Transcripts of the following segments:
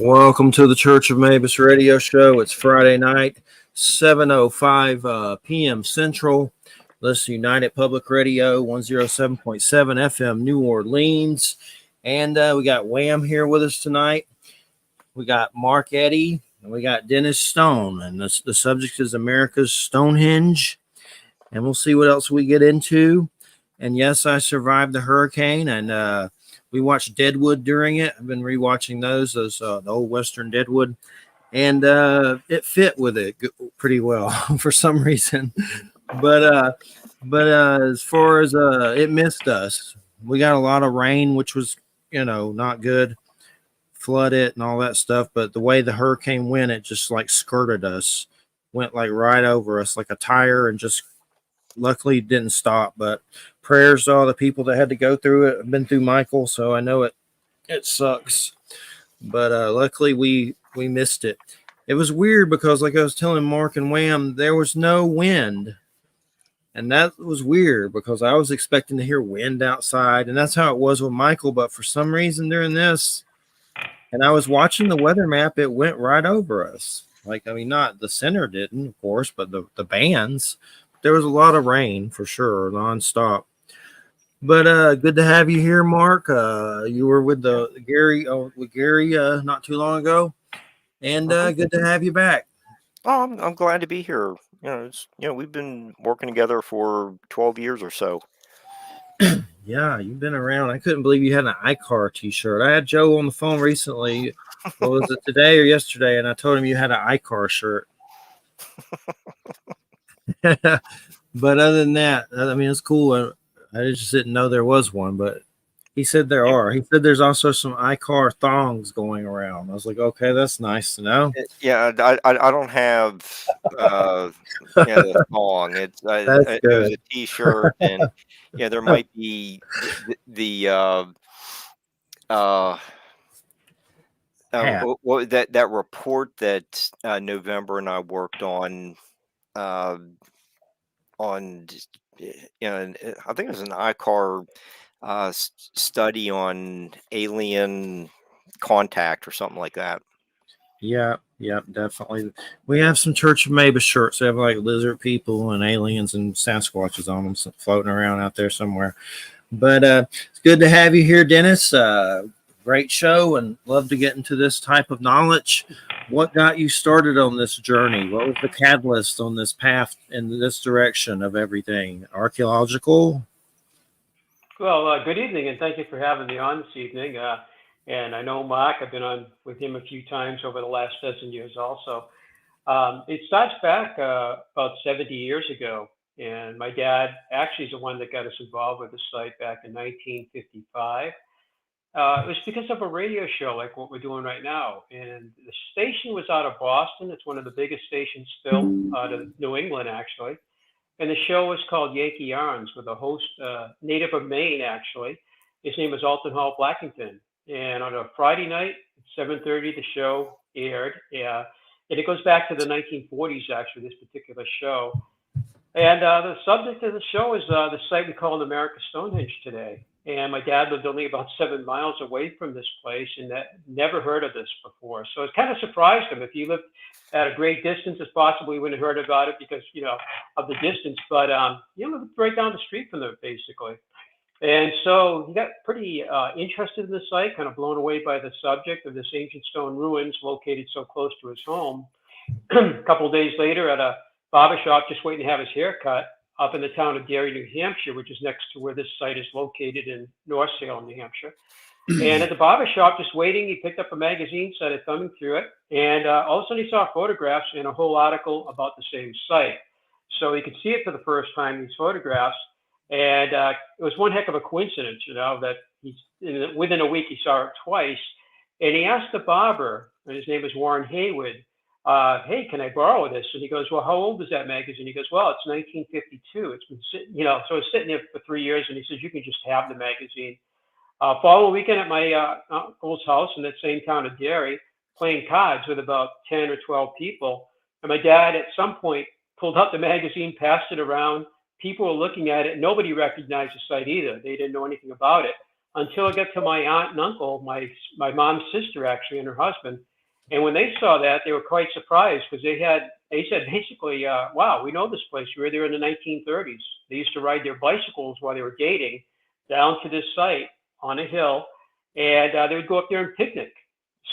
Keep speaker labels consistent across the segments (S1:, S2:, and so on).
S1: Welcome to the Church of Mabus radio show. It's Friday night, 7:05 p.m. Central. Listen, United Public Radio, 107.7 FM, New Orleans. And we got Wham here with us tonight. We got Mark Eddy, and we got Dennis Stone. And the subject is America's Stonehenge. And we'll see what else we get into. And yes, I survived the hurricane, and we watched Deadwood during it. I've been rewatching those the old Western Deadwood, and it fit with it pretty well for some reason. But as far as it missed us, we got a lot of rain, which was not good, flooded and all that stuff. But the way the hurricane went, it just like skirted us, went like right over us like a tire, and just luckily didn't stop. But prayers to all the people that had to go through it. I've been through Michael, so I know it sucks. But luckily we missed it. It was weird because, like I was telling Mark and Wham, there was no wind. And that was weird because I was expecting to hear wind outside. And that's how it was with Michael. But for some reason during this, and I was watching the weather map, it went right over us. Not the center didn't, of course, but the bands. There was a lot of rain for sure, nonstop. But good to have you here, Mark. You were with Gary not too long ago, and good to have you back.
S2: Oh, I'm glad to be here. We've been working together for 12 years or so.
S1: Yeah, you've been around. I couldn't believe you had an iCar T-shirt. I had Joe on the phone recently. What was it, today or yesterday? And I told him you had an iCar shirt. But other than that, I mean, it's cool. I just didn't know there was one, but he said there are. He said there's also some iCar thongs going around. I was like, okay, that's nice to know.
S2: Yeah, I don't have the thong. It was a T-shirt, and there might be that report that November and I worked on. I think it was an iCar study on alien contact or something like that.
S1: Yeah, definitely. We have some Church of Mabus shirts. They have like lizard people and aliens and Sasquatches on them floating around out there somewhere. But it's good to have you here, Dennis. Great show, and love to get into this type of knowledge. What got you started on this journey? What was the catalyst on this path in this direction of everything? Archaeological?
S3: Well, good evening, and thank you for having me on this evening. And I know Mark, I've been on with him a few times over the last dozen years also. It starts back about 70 years ago, and my dad actually is the one that got us involved with the site back in 1955. It was because of a radio show like what we're doing right now. And the station was out of Boston. It's one of the biggest stations still out of New England, actually. And the show was called Yankee Yarns with a host, native of Maine, actually. His name was Alton Hall Blackington. And on a Friday night at 7:30, the show aired. And it goes back to the 1940s, actually, this particular show. And the subject of the show is the site we call America's Stonehenge today. And my dad lived only about 7 miles away from this place and never heard of this before. So it kind of surprised him. If he lived at a great distance as possible, he wouldn't have heard about it because, of the distance. But, lived right down the street from there, basically. And so he got pretty interested in the site, kind of blown away by the subject of this ancient stone ruins located so close to his home. A couple of days later at a barber shop, just waiting to have his hair cut up in the town of Derry, New Hampshire, which is next to where this site is located in North Salem, New Hampshire. And at the barber shop, just waiting, he picked up a magazine, started thumbing through it, and all of a sudden he saw photographs and a whole article about the same site. So he could see it for the first time, these photographs, and it was one heck of a coincidence, that within a week he saw it twice. And he asked the barber, and his name is Warren Haywood, hey, can I borrow this? And he goes, well, how old is that magazine? He goes, well, it's 1952. It's been sitting, so it's sitting there for 3 years. And he says, you can just have the magazine. Following weekend at my uncle's house in that same town of Derry, playing cards with about 10 or 12 people. And my dad at some point pulled out the magazine, passed it around. People were looking at it. Nobody recognized the site either. They didn't know anything about it until it got to my aunt and uncle, my mom's sister, actually, and her husband. And when they saw that, they were quite surprised because they said basically, wow, we know this place. We were there in the 1930s. They used to ride their bicycles while they were dating down to this site on a hill, and they would go up there and picnic.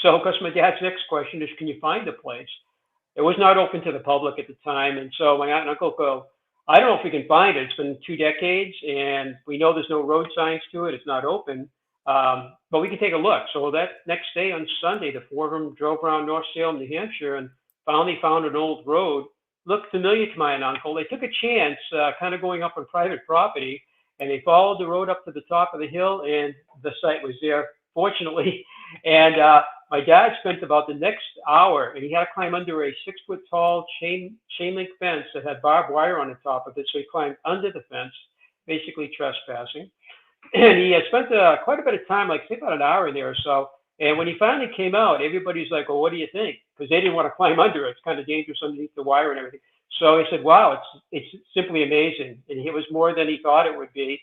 S3: So, of course, my dad's next question is, can you find the place? It was not open to the public at the time, and so my aunt and uncle go, I don't know if we can find it. It's been 2 decades, and we know there's no road signs to it. It's not open, but we can take a look. So that next day on Sunday, the four of them drove around North Salem, New Hampshire, and finally found an old road. Looked familiar to my aunt and uncle. They took a chance, kind of going up on private property, and they followed the road up to the top of the hill, and the site was there, fortunately. And my dad spent about the next hour, and he had to climb under a 6-foot-tall chain link fence that had barbed wire on the top of it. So he climbed under the fence, basically trespassing. And he had spent quite a bit of time, like say about an hour in there or so. And when he finally came out, everybody's like, well, what do you think? Because they didn't want to climb under it. It's kind of dangerous underneath the wire and everything. So he said, wow, it's simply amazing. And it was more than he thought it would be.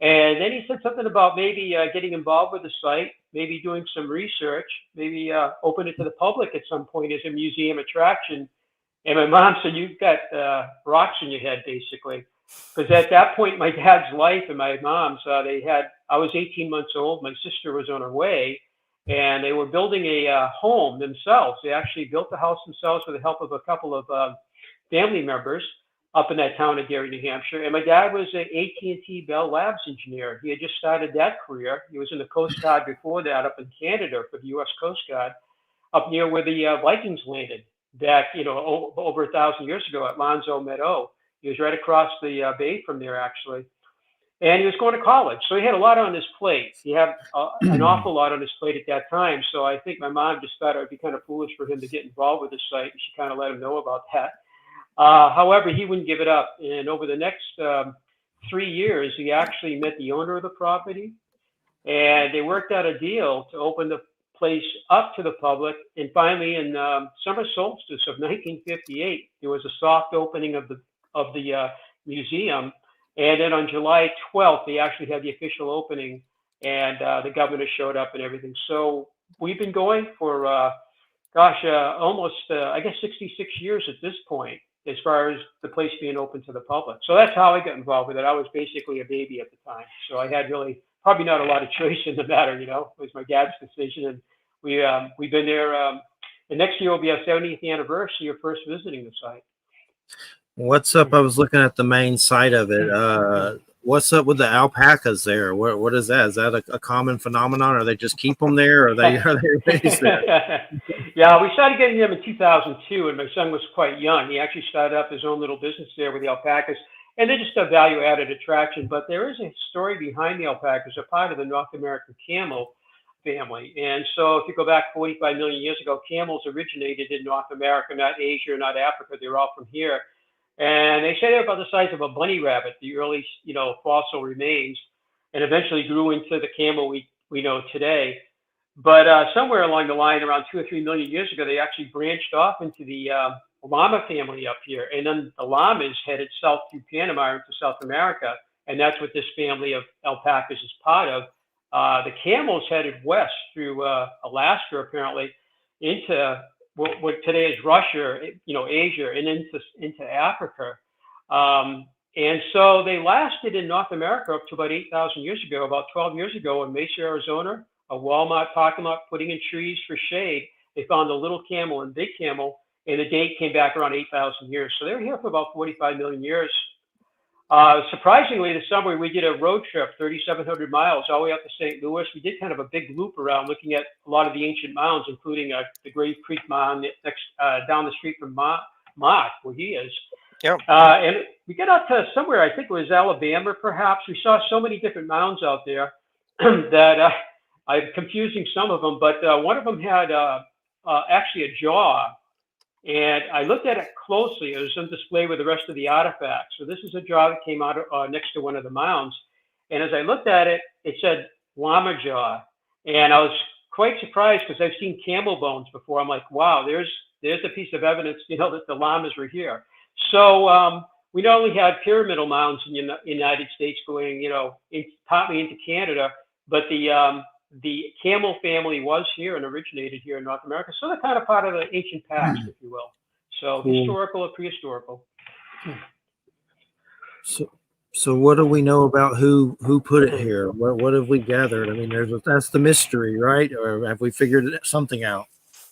S3: And then he said something about maybe getting involved with the site, maybe doing some research, maybe open it to the public at some point as a museum attraction. And my mom said, you've got rocks in your head, basically. Because at that point, my dad's life and my mom's, I was 18 months old. My sister was on her way, and they were building a home themselves. They actually built the house themselves with the help of a couple of family members up in that town of Gary, New Hampshire. And my dad was an AT&T Bell Labs engineer. He had just started that career. He was in the Coast Guard before that up in Canada for the U.S. Coast Guard, up near where the Vikings landed back, over 1,000 years ago at Lonzo Meadow. He was right across the bay from there, actually. And he was going to college. So he had a lot on his plate. He had an awful lot on his plate at that time. So I think my mom just thought it would be kind of foolish for him to get involved with the site. And she kind of let him know about that. However, he wouldn't give it up. And over the next 3 years, he actually met the owner of the property. And they worked out a deal to open the place up to the public. And finally, in summer solstice of 1958, there was a soft opening of the museum. And then on July 12th, they actually had the official opening, and the governor showed up and everything. So we've been going for, almost, 66 years at this point, as far as the place being open to the public. So that's how I got involved with it. I was basically a baby at the time. So I had really probably not a lot of choice in the matter, it was my dad's decision. And we've been there. The next year will be our 70th anniversary of first visiting the site.
S1: What's up? I was looking at the main site of it. What's up with the alpacas there? What is that? Is that a common phenomenon? Or they just keep them there? Or are they raised there?
S3: Yeah, we started getting them in 2002, and my son was quite young. He actually started up his own little business there with the alpacas, and they're just a value-added attraction. But there is a story behind the alpacas. They're part of the North American camel family. And so if you go back 45 million years ago, camels originated in North America, not Asia, not Africa. They're all from here. And they say they're about the size of a bunny rabbit, the early, fossil remains, and eventually grew into the camel we know today. But somewhere along the line, around 2 or 3 million years ago, they actually branched off into the llama family up here. And then the llamas headed south through Panama into South America. And that's what this family of alpacas is part of. The camels headed west through Alaska, apparently, into what today is Russia, Asia, and into Africa. And so they lasted in North America up to about 8,000 years ago. About 12 years ago in Mesa, Arizona, a Walmart parking lot putting in trees for shade, they found the little camel and big camel, and the date came back around 8,000 years. So they were here for about 45 million years. Surprisingly, this summer we did a road trip, 3,700 miles, all the way up to St. Louis. We did kind of a big loop around looking at a lot of the ancient mounds, including the Grave Creek Mound next down the street from Mott, where he is.
S2: Yep.
S3: And we got out to somewhere, I think it was Alabama, perhaps. We saw so many different mounds out there that I'm confusing some of them, but one of them had actually a jaw. And I looked at it closely. It was on display with the rest of the artifacts. So this is a jaw that came out next to one of the mounds. And as I looked at it, it said llama jaw. And I was quite surprised because I've seen camel bones before. I'm like, wow, there's a piece of evidence, that the llamas were here. So we not only had pyramidal mounds in the United States going, partly into Canada, but the the camel family was here and originated here in North America. So they're kind of part of the ancient past, if you will. So
S1: Cool.
S3: historical or prehistorical.
S1: So what do we know about who put it here? What have we gathered? I mean, that's the mystery, right? Or have we figured something out?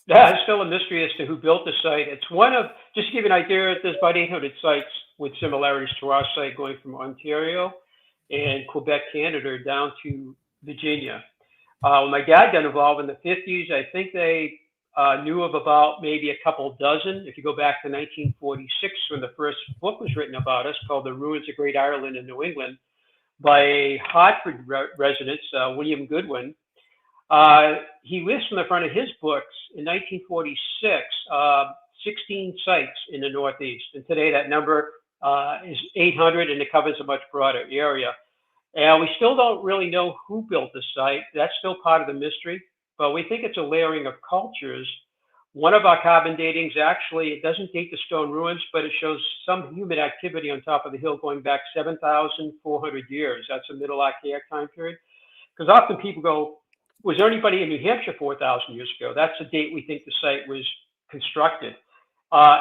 S3: Yeah, it's still a mystery as to who built the site. It's one of, just to give you an idea, there's about 800 sites with similarities to our site, going from Ontario and Quebec, Canada, down to Virginia. When my dad got involved in the 50s, I think they knew of about maybe a couple dozen. If you go back to 1946, when the first book was written about us, called The Ruins of Great Ireland in New England, by a Hartford resident, William Goodwin. He lists in the front of his books in 1946, 16 sites in the Northeast. And today that number is 800, and it covers a much broader area. And we still don't really know who built the site. That's still part of the mystery, but we think it's a layering of cultures. One of our carbon datings, actually, it doesn't date the stone ruins, but it shows some human activity on top of the hill going back 7,400 years. That's a Middle Archaic time period. Because often people go, was there anybody in New Hampshire 4,000 years ago? That's the date we think the site was constructed.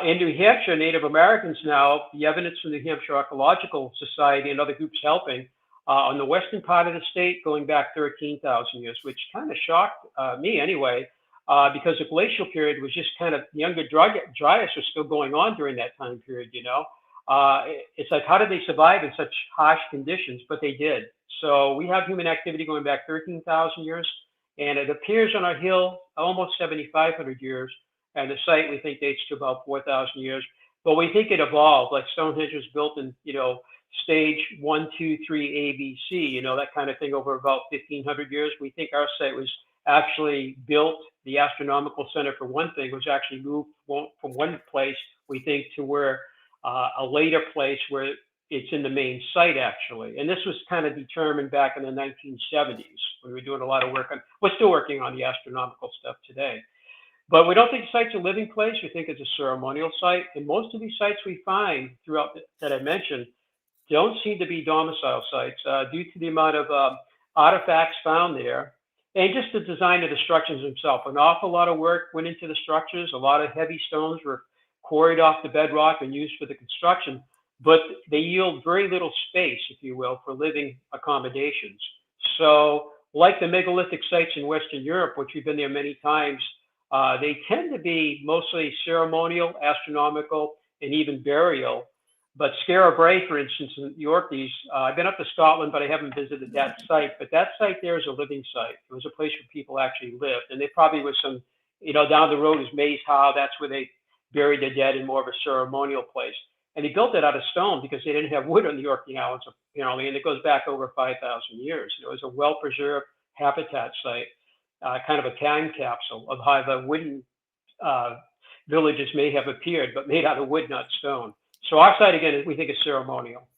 S3: In New Hampshire, Native Americans now, the evidence from the New Hampshire Archaeological Society and other groups helping, on the western part of the state, going back 13,000 years, which kind of shocked me anyway, because the glacial period was just kind of, the Younger Dryas was still going on during that time period, you know. It's like, how did they survive in such harsh conditions? But they did. So we have human activity going back 13,000 years, and it appears on our hill almost 7,500 years, and the site we think dates to about 4,000 years. But we think it evolved, like Stonehenge was built in, you know, stage 1, 2, 3, ABC, you know, that kind of thing, over about 1,500 years. We think our site was actually built, the astronomical center for one thing was actually moved from one place, we think, to where a later place where it's in the main site, actually. And this was kind of determined back in the 1970s when we were doing a lot of work on, we're still working on the astronomical stuff today. But we don't think the site's a living place. We think it's a ceremonial site. And most of these sites we find throughout that I mentioned don't seem to be domicile sites due to the amount of artifacts found there, and just the design of the structures themselves. An awful lot of work went into the structures. A lot of heavy stones were quarried off the bedrock and used for the construction, but they yield very little space, if you will, for living accommodations. So like the megalithic sites in Western Europe, which we've been there many times, they tend to be mostly ceremonial, astronomical, and even burial. But Skara Brae, for instance, in the Orkneys, I've been up to Scotland, but I haven't visited that site. But that site there is a living site. It was a place where people actually lived. And they probably was some, you know, down the road is Maze Howe. That's where they buried their dead in more of a ceremonial place. And he built it out of stone because they didn't have wood on the Orkney Islands, apparently, and it goes back over 5,000 years. It was a well-preserved habitat site, kind of a time capsule of how the wooden villages may have appeared, but made out of wood, not stone. So our site, again, we think is ceremonial.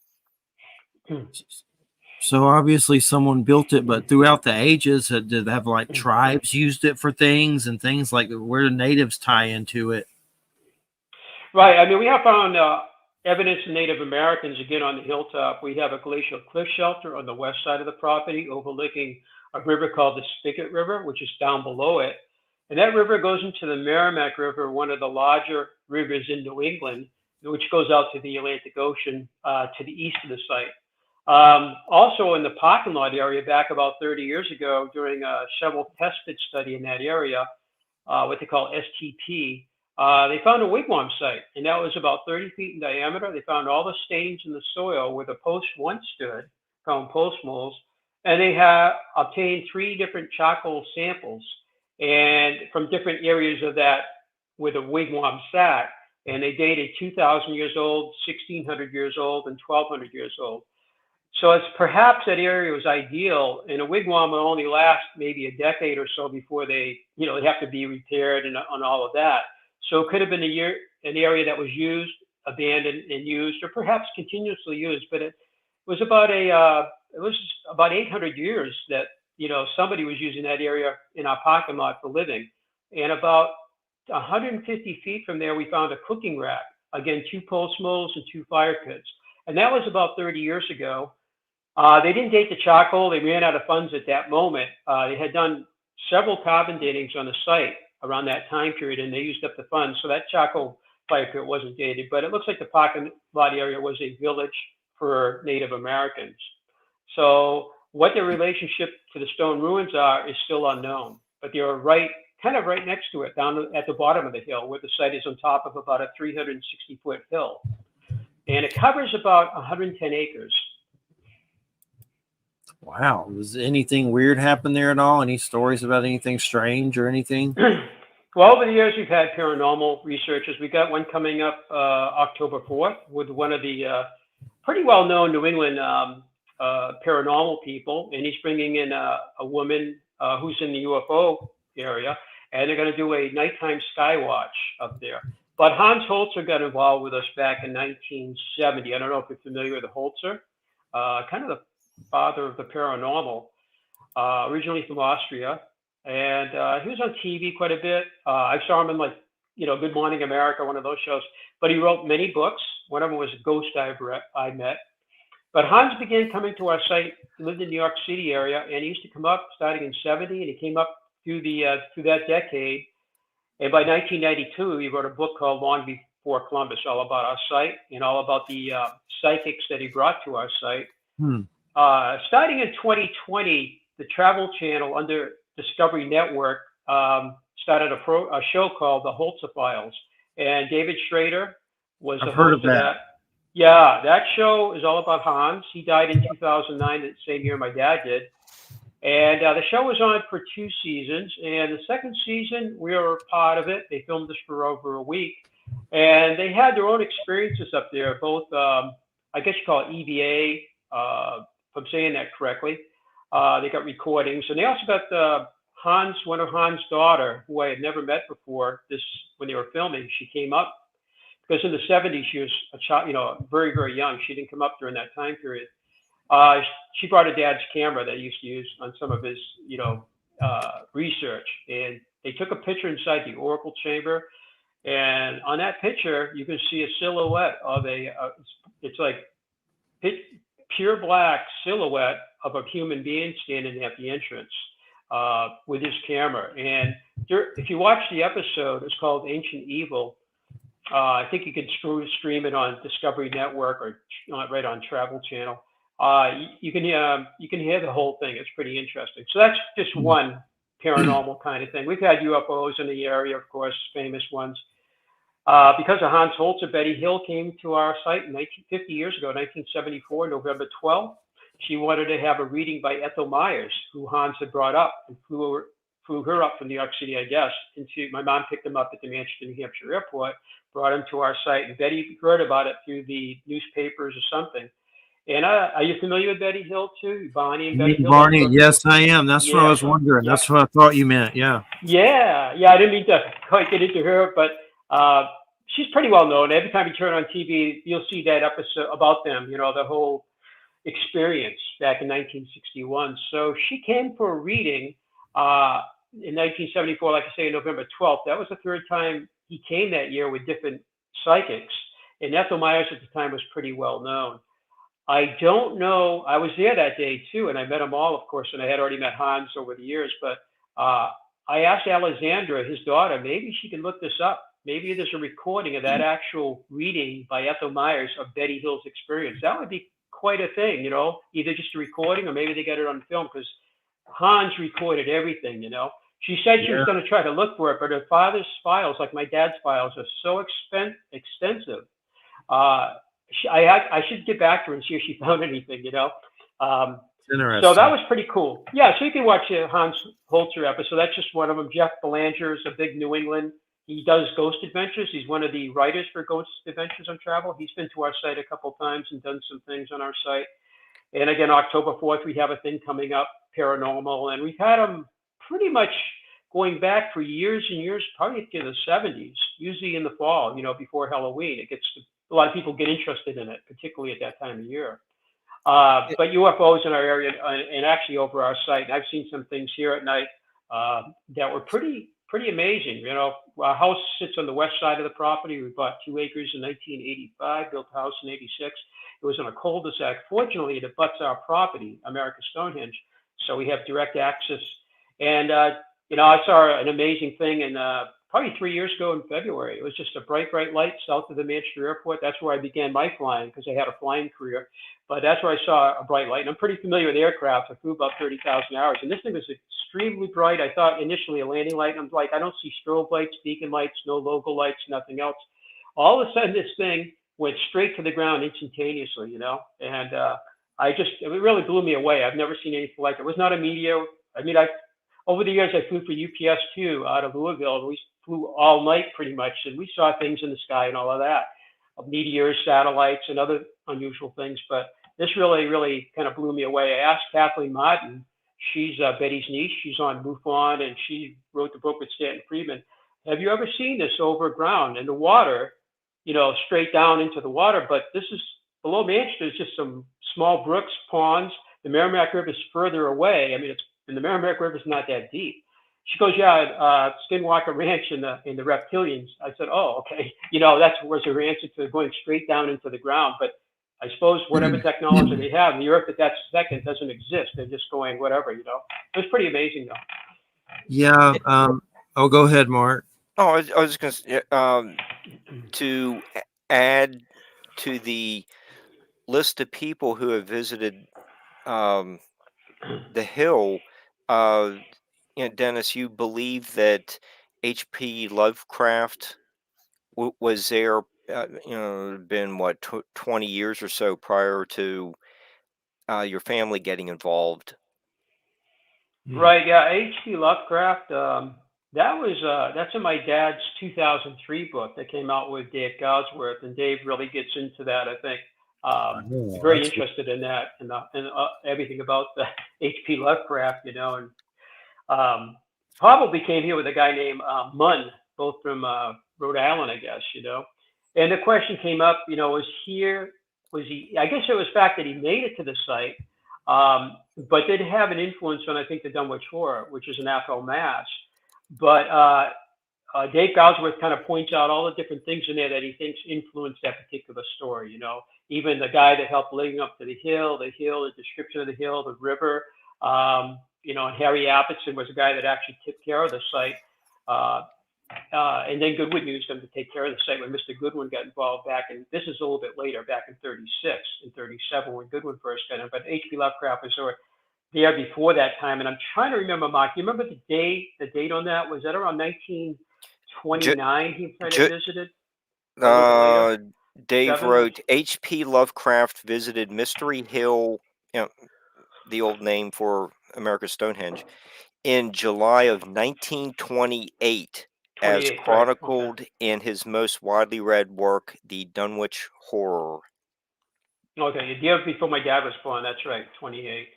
S1: So obviously someone built it, but throughout the ages, did they have like tribes used it for things and things like where the natives tie into it?
S3: Right. I mean, we have found evidence of Native Americans, again, on the hilltop. We have a glacial cliff shelter on the west side of the property overlooking a river called the Spigot River, which is down below it. And that river goes into the Merrimack River, one of the larger rivers in New England, which goes out to the Atlantic Ocean to the east of the site. Also in the parking lot area, back about 30 years ago, during a shovel test pit study in that area, what they call STP, they found a wigwam site, and that was about 30 feet in diameter. They found all the stains in the soil where the post once stood, found post moles, and they have obtained 3 different charcoal samples and from different areas of that where the wigwam sat. And they dated 2,000 years old, 1,600 years old, and 1,200 years old. So it's perhaps that area was ideal, and a wigwam will only last maybe a decade or so before they, you know, they have to be repaired and on all of that. So it could have been an area that was used, abandoned, and used, or perhaps continuously used. But it was about 800 years that, you know, somebody was using that area in our parking lot for living, and about 150 feet from there, we found a cooking rack. Again, 2 post moles and 2 fire pits. And that was about 30 years ago. They didn't date the charcoal. They ran out of funds at that moment. They had done several carbon datings on the site around that time period, and they used up the funds. So that charcoal fire pit wasn't dated, but it looks like the parking lot area was a village for Native Americans. So what their relationship to the stone ruins are is still unknown, but they are kind of right next to it, down at the bottom of the hill, where the site is on top of about a 360-foot hill. And it covers about 110 acres.
S1: Wow. Was anything weird happen there at all? Any stories about anything strange or anything?
S3: Well, over the years, we've had paranormal researchers. We got one coming up October 4th with one of the pretty well-known New England paranormal people, and he's bringing in a woman who's in the UFO area, and they're going to do a nighttime sky watch up there. But Hans Holzer got involved with us back in 1970. I don't know if you're familiar with the Holzer, kind of the father of the paranormal, originally from Austria. And he was on TV quite a bit. I saw him in Good Morning America, one of those shows. But he wrote many books. One of them was Ghost I Met. But Hans began coming to our site. He lived in the New York City area, and he used to come up starting in '70, and he came up through that decade. And by 1992, he wrote a book called Long Before Columbus, all about our site and all about the psychics that he brought to our site. Starting in 2020, the Travel Channel under Discovery Network started a show called The Holzer Files, and David Schrader was the host of that. Yeah, that show is all about Hans. He died in 2009, the same year my dad did. And the show was on for 2 seasons, and the second season, we were part of it. They filmed this for over a week, and they had their own experiences up there, both, I guess you call it EVA, if I'm saying that correctly. They got recordings, and they also got one of Hans' daughter, who I had never met before. When they were filming, she came up because in the '70s she was a child, very, very young. She didn't come up during that time period. She brought her dad's camera that he used to use on some of his, research, and they took a picture inside the Oracle chamber. And on that picture, you can see a silhouette of it's like pure black silhouette of a human being standing at the entrance with his camera. And if you watch the episode, it's called Ancient Evil. I think you can stream it on Discovery Network or right on Travel Channel. You can hear the whole thing. It's pretty interesting. So that's just one paranormal kind of thing. We've had UFOs in the area, of course, famous ones. Because of Hans Holzer, Betty Hill came to our site 50 years ago, 1974, November 12th. She wanted to have a reading by Ethel Myers, who Hans had brought up, and flew her up from New York City, I guess. My mom picked him up at the Manchester, New Hampshire airport, brought him to our site, and Betty heard about it through the newspapers or something. And are you familiar with Betty Hill too? Barney and Betty Hill?
S1: Barney, yes, I am. That's what I was wondering. Yeah. That's what I thought you meant. Yeah.
S3: Yeah. I didn't mean to quite get into her, but she's pretty well known. Every time you turn on TV, you'll see that episode about them. The whole experience back in 1961. So she came for a reading in 1974, like I say, November 12th. That was the third time he came that year with different psychics. And Ethel Myers at the time was pretty well known. I don't know. I was there that day too, and I met them all, of course, and I had already met Hans over the years. But I asked Alexandra, his daughter, maybe she can look this up. Maybe there's a recording of that actual reading by Ethel Myers of Betty Hill's experience. That would be quite a thing, either just a recording or maybe they got it on film, because Hans recorded everything, She said she was going to try to look for it, but her father's files, like my dad's files, are so extensive. I should get back to her and see if she found anything, Interesting. So that was pretty cool. Yeah, so you can watch the Hans Holzer episode. That's just one of them. Jeff Belanger is a big New England. He does Ghost Adventures. He's one of the writers for Ghost Adventures on Travel. He's been to our site a couple times and done some things on our site. And again, October 4th, we have a thing coming up, paranormal. And we've had them pretty much going back for years and years, probably to the 70s, usually in the fall, before Halloween. A lot of people get interested in it, particularly at that time of year. But UFOs in our area and actually over our site, and I've seen some things here at night. that were pretty amazing. You know, our house sits on the west side of the property. We bought 2 acres in 1985, built a house in '86. It was in a cul-de-sac. Fortunately, it abuts our property, America Stonehenge, so we have direct access. And you know, I saw an amazing thing in probably 3 years ago in February. It was just a bright light south of the Manchester airport. That's where I began my flying because I had a flying career. But that's where I saw a bright light. And I'm pretty familiar with aircraft. I flew about 30,000 hours. And this thing was extremely bright. I thought initially a landing light. I'm like, I don't see strobe lights, beacon lights, no logo lights, nothing else. All of a sudden, this thing went straight to the ground instantaneously, you know? And it really blew me away. I've never seen anything like it. It was not a meteor. I mean, over the years, I flew for UPS too out of Louisville. We flew all night pretty much, and we saw things in the sky and all of that, meteors, satellites, and other unusual things. But this really kind of blew me away. I asked Kathleen Martin. She's Betty's niece. She's on MUFON, and she wrote the book with Stanton Friedman. Have you ever seen this over ground in the water, you know, straight down into the water? But this is below Manchester. There's just some small brooks, ponds. The Merrimack River is further away. I mean, and the Merrimack River is not that deep. She goes, yeah, Skinwalker Ranch in the reptilians. I said, oh, okay. You know, that was her answer to going straight down into the ground. But I suppose whatever technology they have, the Earth at that second doesn't exist. They're just going whatever, you know. It was pretty amazing, though.
S1: Yeah. Go ahead, Mark.
S2: Oh, I was going to to add to the list of people who have visited the hill. You know, Dennis, you believe that H.P. Lovecraft was there? You know, been what 20 years or so prior to your family getting involved.
S3: Right. Yeah. H.P. Lovecraft. That's in my dad's 2003 book that came out with Dave Goudsworth, and Dave really gets into that. I think very interested in that and everything about the H.P. Lovecraft, you know, and probably came here with a guy named Munn, both from Rhode Island, I guess, you know. And the question came up, you know, was he? I guess it was the fact that he made it to the site, but did have an influence on, I think, the Dunwich Horror, which is an Afro mass. But Dave Goudsworth kind of points out all the different things in there that he thinks influenced that particular story. You know, even the guy that helped leading up to the description of the hill, the river. You know, and Harry Appleton was a guy that actually took care of the site. And then Goodwin used him to take care of the site when Mr. Goodwin got involved this is a little bit later, back in 36 and 37 when Goodwin first got in. But H.P. Lovecraft was sort of there before that time. And I'm trying to remember, Mark, you remember the date on that? Was that around 1929 he might have visited?
S2: Dave wrote, H.P. Lovecraft visited Mystery Hill, you know, the old name for America's Stonehenge, in July of 1928, as chronicled in his most widely read work, The Dunwich Horror.
S3: Okay, the year before my dad was born, that's right, 28.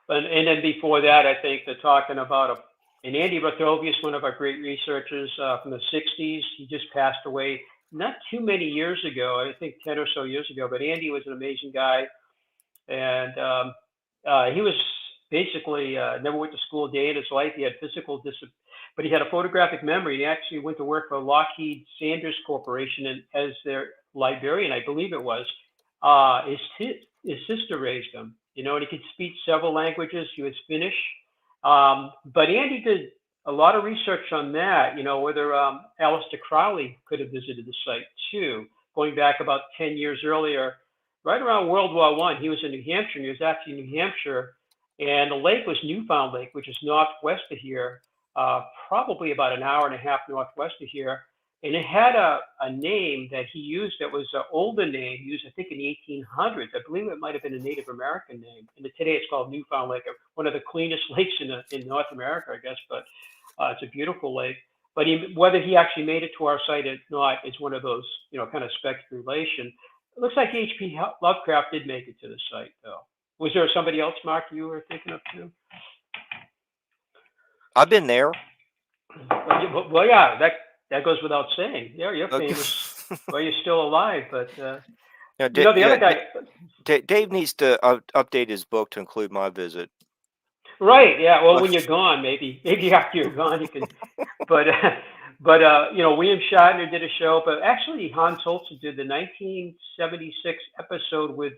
S3: And then before that, I think they're talking about and Andy Rothovius, one of our great researchers from the 60s, he just passed away not too many years ago, I think 10 or so years ago, but Andy was an amazing guy. And he was basically never went to school a day in his life. He had physical disability, but he had a photographic memory. He actually went to work for Lockheed Sanders Corporation as their librarian, I believe it was. His sister raised him, you know, and he could speak several languages. He was Finnish. But Andy did a lot of research on that, you know, whether Aleister Crowley could have visited the site too, going back about 10 years earlier, right around World War I. He was in New Hampshire, and he was actually in New Hampshire, and the lake was Newfound Lake, which is northwest of here, probably about an hour and a half northwest of here. And it had a name that he used that was an older name, used, I think, in the 1800s. I believe it might have been a Native American name. And today it's called Newfound Lake, one of the cleanest lakes in North America, I guess. But it's a beautiful lake. But whether he actually made it to our site or not is one of those, you know, kind of speculation. It looks like H.P. Lovecraft did make it to the site, though. Was there somebody else, Mark, you were thinking of too?
S2: I've been there.
S3: Well, yeah, that goes without saying. Yeah, you're famous. Well, you're still alive, but the other guy.
S2: Dave needs to update his book to include my visit.
S3: Right. Yeah. Well, when you're gone, maybe after you're gone, you can. But William Shatner did a show, but actually Hans Holzer did the 1976 episode with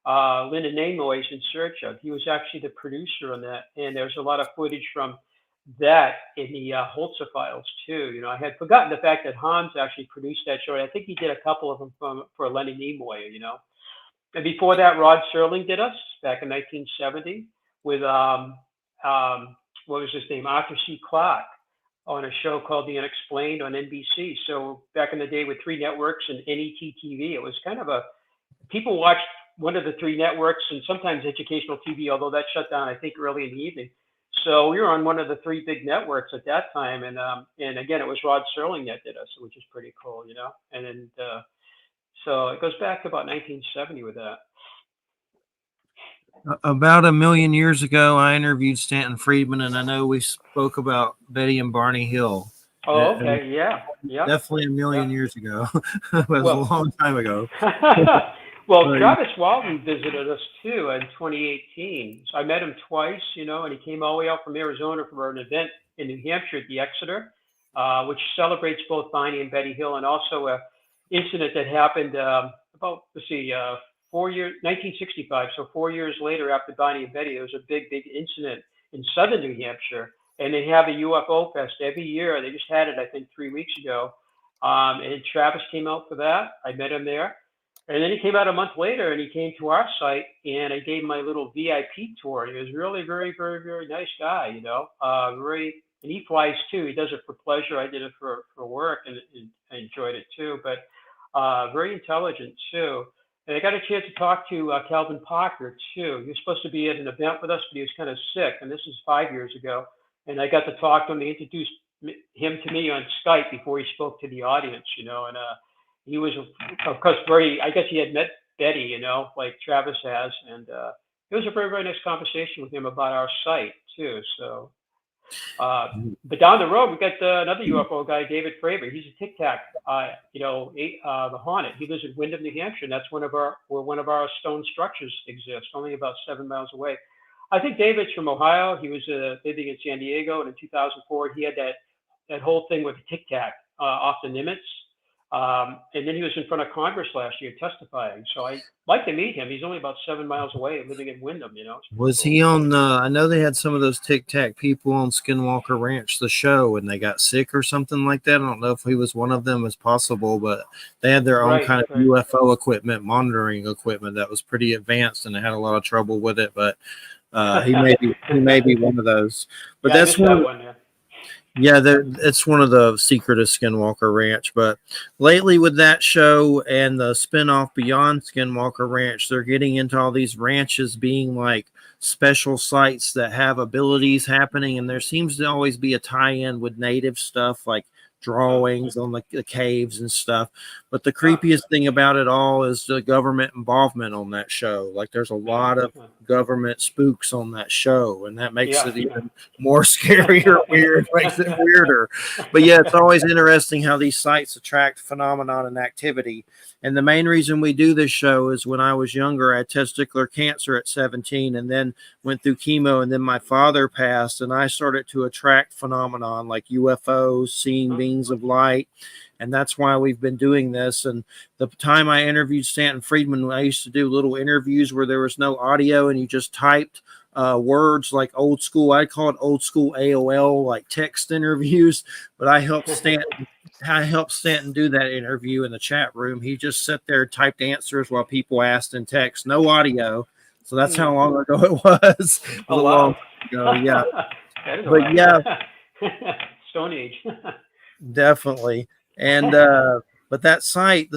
S3: Linda Nimoy's In Search Of. He was actually the producer on that, and there's a lot of footage from that in the Holzer files too. I had forgotten the fact that Hans actually produced that show. I think he did a couple of them for Lenny Nimoy. And before that, Rod Serling did us back in 1970 with what was his name, Arthur C. Clarke, on a show called The Unexplained on NBC. So back in the day with three networks and NET TV, it was kind of people watched one of the three networks and sometimes educational TV, although that shut down, I think, early in the evening. So we were on one of the three big networks at that time. And again, it was Rod Serling that did us, which is pretty cool, And then, so it goes back to about 1970 with that.
S1: About 1,000,000 years ago, I interviewed Stanton Friedman, and I know we spoke about Betty and Barney Hill.
S3: Oh, okay. Yeah.
S1: Definitely 1,000,000 years ago. It was a long time ago.
S3: Well, Travis Walton visited us too in 2018. So I met him twice, and he came all the way out from Arizona for an event in New Hampshire at the Exeter, which celebrates both Barney and Betty Hill, and also a incident that happened about, 1965. So 4 years later, after Barney and Betty, there was a big incident in southern New Hampshire, and they have a UFO fest every year. They just had it, I think, 3 weeks ago, and Travis came out for that. I met him there. And then he came out a month later and he came to our site and I gave him my little VIP tour. He was really very, very, very nice guy, and he flies too. He does it for pleasure. I did it for work and I enjoyed it too, but very intelligent too. And I got a chance to talk to Calvin Parker too. He was supposed to be at an event with us, but he was kind of sick. And this is 5 years ago. And I got to talk to him. They introduced him to me on Skype before he spoke to the audience, and he was, of course, I guess he had met Betty, like Travis has. And it was a very, very nice conversation with him about our site, too. So, but down the road, we got another UFO guy, David Fravor. He's a Tic Tac, the Haunted. He lives in Windham, New Hampshire, and that's where one of our stone structures exists, only about 7 miles away. I think David's from Ohio. He was living in San Diego, and in 2004, he had that whole thing with the Tic Tac off the Nimitz. And then he was in front of Congress last year testifying. So I'd like to meet him. He's only about 7 miles away, living in Windham,
S1: Was he on, I know they had some of those Tic Tac people on Skinwalker Ranch, the show, and they got sick or something like that. I don't know if he was one of them as possible, but they had their own kind of UFO equipment, monitoring equipment that was pretty advanced, and they had a lot of trouble with it. But he may be one of those. But that's one. Yeah, it's one of the secret of Skinwalker Ranch. But lately with that show and the spinoff Beyond Skinwalker Ranch, they're getting into all these ranches being like special sites that have abilities happening. And there seems to always be a tie-in with native stuff like drawings on the caves and stuff. But the creepiest thing about it all is the government involvement on that show. Like there's a lot of government spooks on that show, and that makes it even more scary or weird, makes it weirder. But yeah, it's always interesting how these sites attract phenomenon and activity. And the main reason we do this show is when I was younger, I had testicular cancer at 17 and then went through chemo, and then my father passed, and I started to attract phenomenon like UFOs, seeing beings of light. And that's why we've been doing this. And the time I interviewed Stanton Friedman, I used to do little interviews where there was no audio and you just typed words like old school. I call it old school AOL, like text interviews. But I helped Stanton do that interview in the chat room. He just sat there, typed answers while people asked in text, no audio. So that's how long ago it was.
S3: A long
S1: ago, yeah. But yeah,
S3: Stone Age.
S1: Definitely. And but the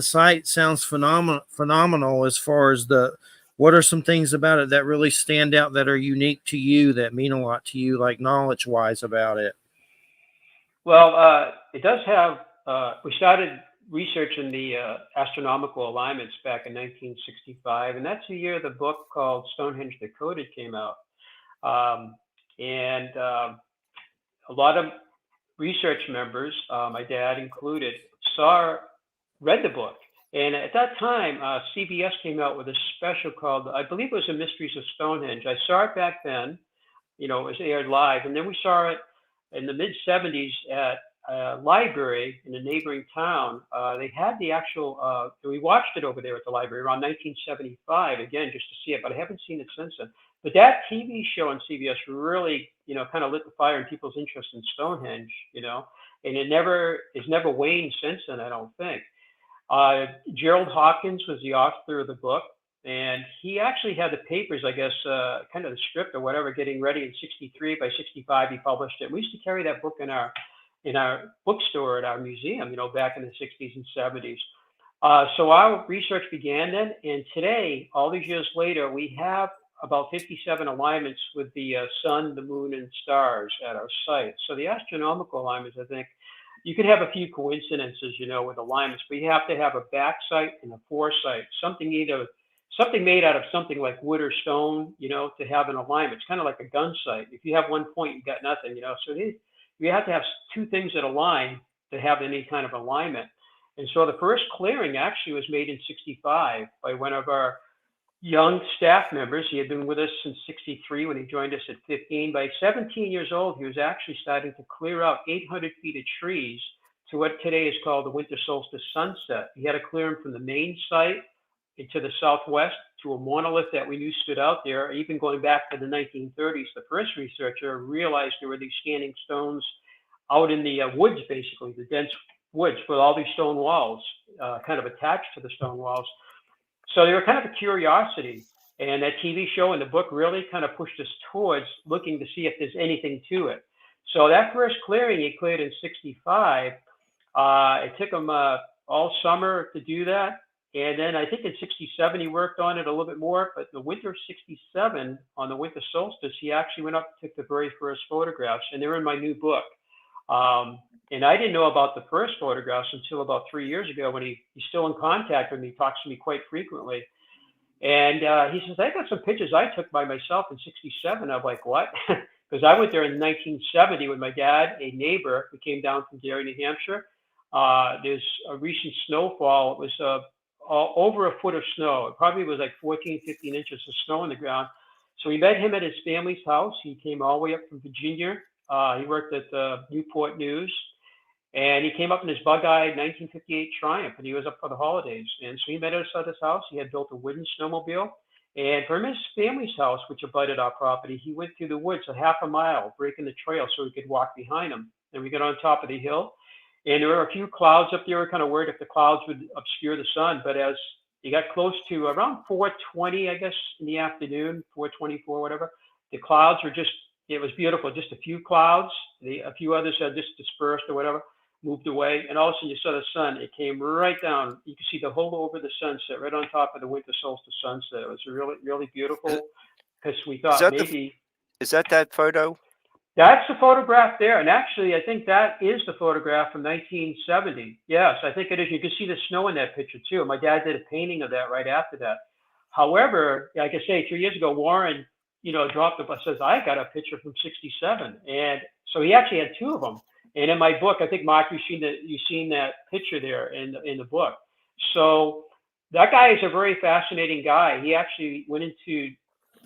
S1: site sounds phenomenal as far as what are some things about it that really stand out that are unique to you, that mean a lot to you, like knowledge wise about it?
S3: Well, it does have, we started researching the astronomical alignments back in 1965, and that's the year the book called Stonehenge Decoded came out. And a lot of research members, my dad included, read the book. And at that time, CBS came out with a special called, I believe it was The Mysteries of Stonehenge. I saw it back then. it was aired live. And then we saw it in the mid 70s at a library in a neighboring town. They had the actual, we watched it over there at the library around 1975, again, just to see it, but I haven't seen it since then. But that TV show on CBS really, kind of lit the fire in people's interest in Stonehenge, and it's never waned since then, I don't think. Gerald Hawkins was the author of the book, and he actually had the papers, I guess, kind of the script or whatever, getting ready in 63. By 65, he published it. We used to carry that book in our bookstore at our museum, back in the 60s and 70s. So our research began then, and today, all these years later, we have about 57 alignments with the sun, the moon, and stars at our site. So the astronomical alignments, I think, you could have a few coincidences, with alignments, but you have to have a back site and a foresight, something made out of something like wood or stone, to have an alignment. It's kind of like a gun sight. If you have one point, you've got nothing, So you have to have two things that align to have any kind of alignment. And so the first clearing actually was made in 65 by one of our young staff members. He had been with us since 63 when he joined us at 15. By 17 years old, he was actually starting to clear out 800 feet of trees to what today is called the winter solstice sunset. He had to clear them from the main site into the southwest to a monolith that we knew stood out there. Even going back to the 1930s, the first researcher realized there were these standing stones out in the woods, basically, the dense woods with all these stone walls kind of attached to the stone walls. So they were kind of a curiosity. And that TV show and the book really kind of pushed us towards looking to see if there's anything to it. So that first clearing he cleared in 65, it took him all summer to do that. And then I think in 67, he worked on it a little bit more, but the winter of 67, on the winter solstice, he actually went up and took the very first photographs, and they're in my new book. And I didn't know about the first photographs until about 3 years ago when he's still in contact with me, talks to me quite frequently. And he says, I got some pictures I took by myself in 67. I'm like, what? Because I went there in 1970 with my dad, a neighbor who came down from Gary, New Hampshire. There's a recent snowfall. It was over a foot of snow. It probably was like 14, 15 inches of snow on the ground. So we met him at his family's house. He came all the way up from Virginia. He worked at the Newport News. And he came up in his bug-eyed 1958 Triumph, and he was up for the holidays. And so he met us at his house. He had built a wooden snowmobile. And from his family's house, which abutted our property, he went through the woods a half a mile, breaking the trail so we could walk behind him. And we got on top of the hill. And there were a few clouds up there. We were kind of worried if the clouds would obscure the sun. But as he got close to around 4:20, I guess, in the afternoon, 4:24, whatever, the clouds were it was beautiful. Just a few clouds. A few others had just dispersed or whatever, moved away. And all of a sudden you saw the sun. It came right down. You could see the whole over the sunset, right on top of the winter solstice sunset. It was really, really beautiful because we thought
S2: is that photo?
S3: That's the photograph there. And actually, I think that is the photograph from 1970. Yes, I think it is. You can see the snow in that picture, too. My dad did a painting of that right after that. However, like I say, 2 years ago, Warren, dropped it, says, I got a picture from 67. And so he actually had two of them. And in my book, I think, Mark, you've seen that picture there in the book. So that guy is a very fascinating guy. He actually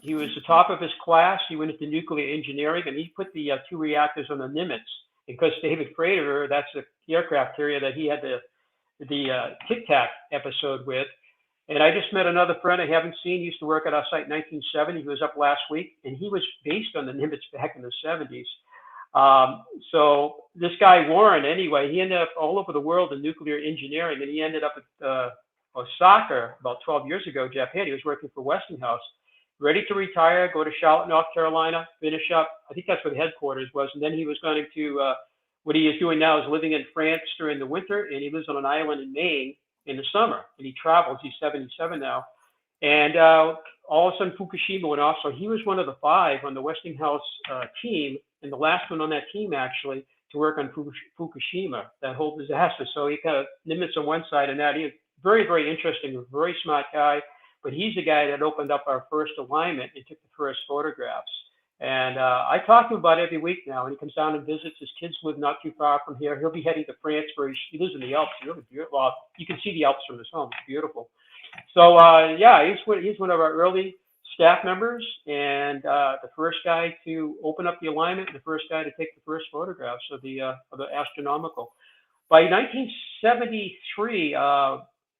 S3: he was the top of his class. He went into nuclear engineering, and he put the two reactors on the Nimitz. Because David Frater, that's the aircraft carrier that he had the Tic Tac episode with. And I just met another friend I haven't seen. He used to work at our site in 1970. He was up last week, and he was based on the Nimitz back in the 70s. So this guy, Warren, anyway, he ended up all over the world in nuclear engineering, and he ended up at Osaka about 12 years ago, Japan. He was working for Westinghouse, ready to retire, go to Charlotte, North Carolina, finish up. I think that's where the headquarters was. And then he was going to, what he is doing now is living in France during the winter, and he lives on an island in Maine in the summer. And he travels. He's 77 now. And all of a sudden, Fukushima went off. So he was one of the 5 on the Westinghouse team, and the last one on that team, actually, to work on Fukushima, that whole disaster. So he kind of Nimitz on one side and that. He's very, very interesting, very smart guy. But he's the guy that opened up our first alignment and took the first photographs. And I talk to him about every week now. And he comes down and visits. His kids live not too far from here. He'll be heading to France, where he lives in the Alps. Really beautiful. Well, you can see the Alps from his home. It's beautiful. So, yeah, he's one of our early staff members, and the first guy to open up the alignment, and the first guy to take the first photographs of the astronomical. By 1973,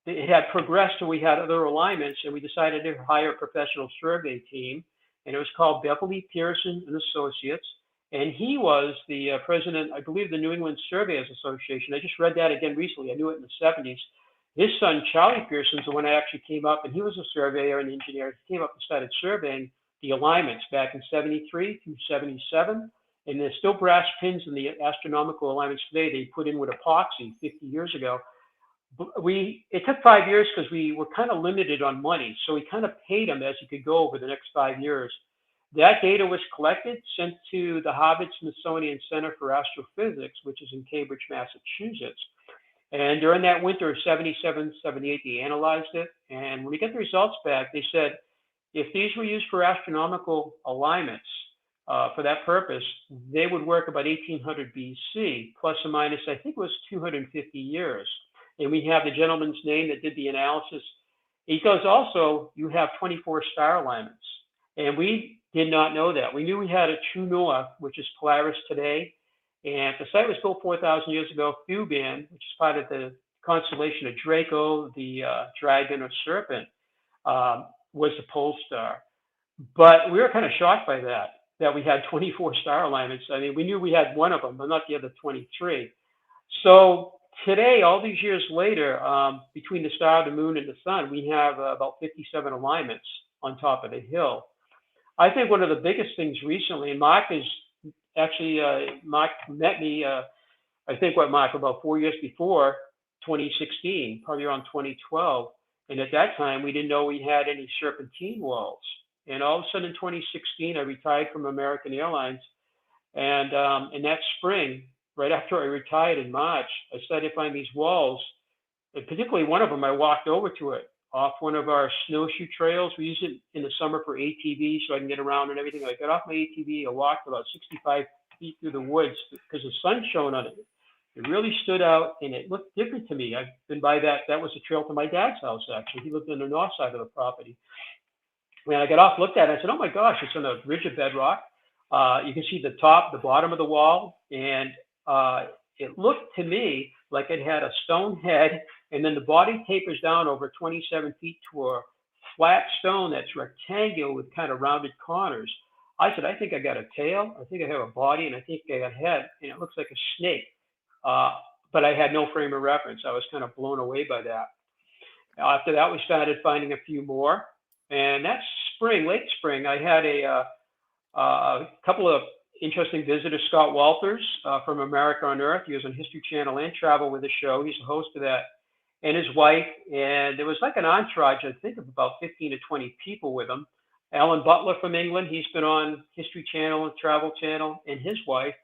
S3: it had progressed, and we had other alignments, and we decided to hire a professional survey team, and it was called Beverly Pearson and Associates, and he was the president, I believe, the New England Surveyors Association. I just read that again recently. I knew it in the 70s. His son, Charlie Pearson's the one that actually came up, and he was a surveyor and engineer. He came up and started surveying the alignments back in 73 through 77. And there's still brass pins in the astronomical alignments today they put in with epoxy 50 years ago. It took 5 years because we were kind of limited on money. So we kind of paid them as you could go over the next 5 years. That data was collected, sent to the Harvard-Smithsonian Center for Astrophysics, which is in Cambridge, Massachusetts. And during that winter of 77, 78, they analyzed it. And when we get the results back, they said, if these were used for astronomical alignments for that purpose, they would work about 1800 BC, plus or minus, I think it was 250 years. And we have the gentleman's name that did the analysis. He goes, also, you have 24 star alignments. And we did not know that. We knew we had a true north, which is Polaris today. And the site was built 4,000 years ago. Thuban, which is part of the constellation of Draco, the dragon or serpent, was the pole star. But we were kind of shocked by that we had 24 star alignments. I mean, we knew we had one of them, but not the other 23. So today, all these years later, between the star, the moon, and the sun, we have about 57 alignments on top of the hill. I think one of the biggest things recently, and Mark is actually, Mark met me, I think Mark, about 4 years before 2016, probably around 2012. And at that time, we didn't know we had any serpentine walls. And all of a sudden in 2016, I retired from American Airlines. And in that spring, right after I retired in March, I started to find these walls. And particularly one of them, I walked over to it off one of our snowshoe trails. We use it in the summer for ATV so I can get around and everything. I got off my ATV, I walked about 65 feet through the woods because the sun shone on it. It really stood out and it looked different to me. I've been by that. That was a trail to my dad's house, actually. He lived on the north side of the property. When I got off, looked at it, I said, oh my gosh, it's on a ridge of bedrock. You can see the top, the bottom of the wall, and it looked to me like it had a stone head, and then the body tapers down over 27 feet to a flat stone that's rectangular with kind of rounded corners. I said, I think I got a tail, I think I have a body, and I think I got a head, and it looks like a snake. But I had no frame of reference. I was kind of blown away by that. After that, we started finding a few more. And that spring, late spring, I had a couple of interesting visitors. Scott Walters from America on Earth. He was on History Channel and Travel with the Show. He's the host of that, and his wife. And there was like an entourage, I think, of about 15 to 20 people with him. Alan Butler from England. He's been on History Channel and Travel Channel, and his wife.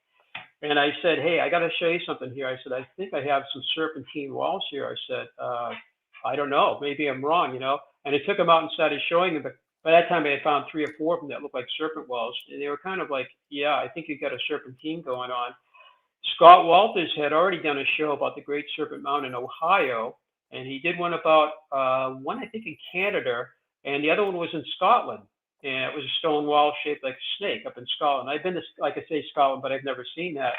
S3: And I said, hey, I got to show you something here. I said, I think I have some serpentine walls here. I said, I don't know. Maybe I'm wrong, you know. And I took them out and started showing them. But by that time, I had found 3 or 4 of them that looked like serpent walls. And they were kind of like, yeah, I think you've got a serpentine going on. Scott Walters had already done a show about the Great Serpent Mound in Ohio. And he did one about one, I think, in Canada. And the other one was in Scotland. And it was a stone wall shaped like a snake up in Scotland. I've been to, like I say, Scotland, but I've never seen that.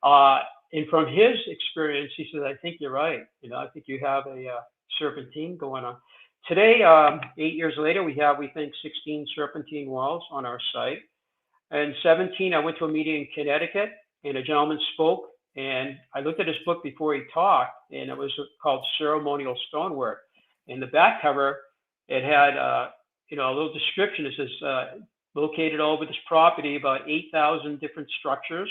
S3: And from his experience, he said, I think you're right. You know, I think you have a serpentine going on. Today, 8 years later, we have, we think, 16 serpentine walls on our site. And 17, I went to a meeting in Connecticut, and a gentleman spoke, and I looked at his book before he talked, and it was called Ceremonial Stonework. In the back cover, it had, a little description. It says, located all over this property, about 8,000 different structures,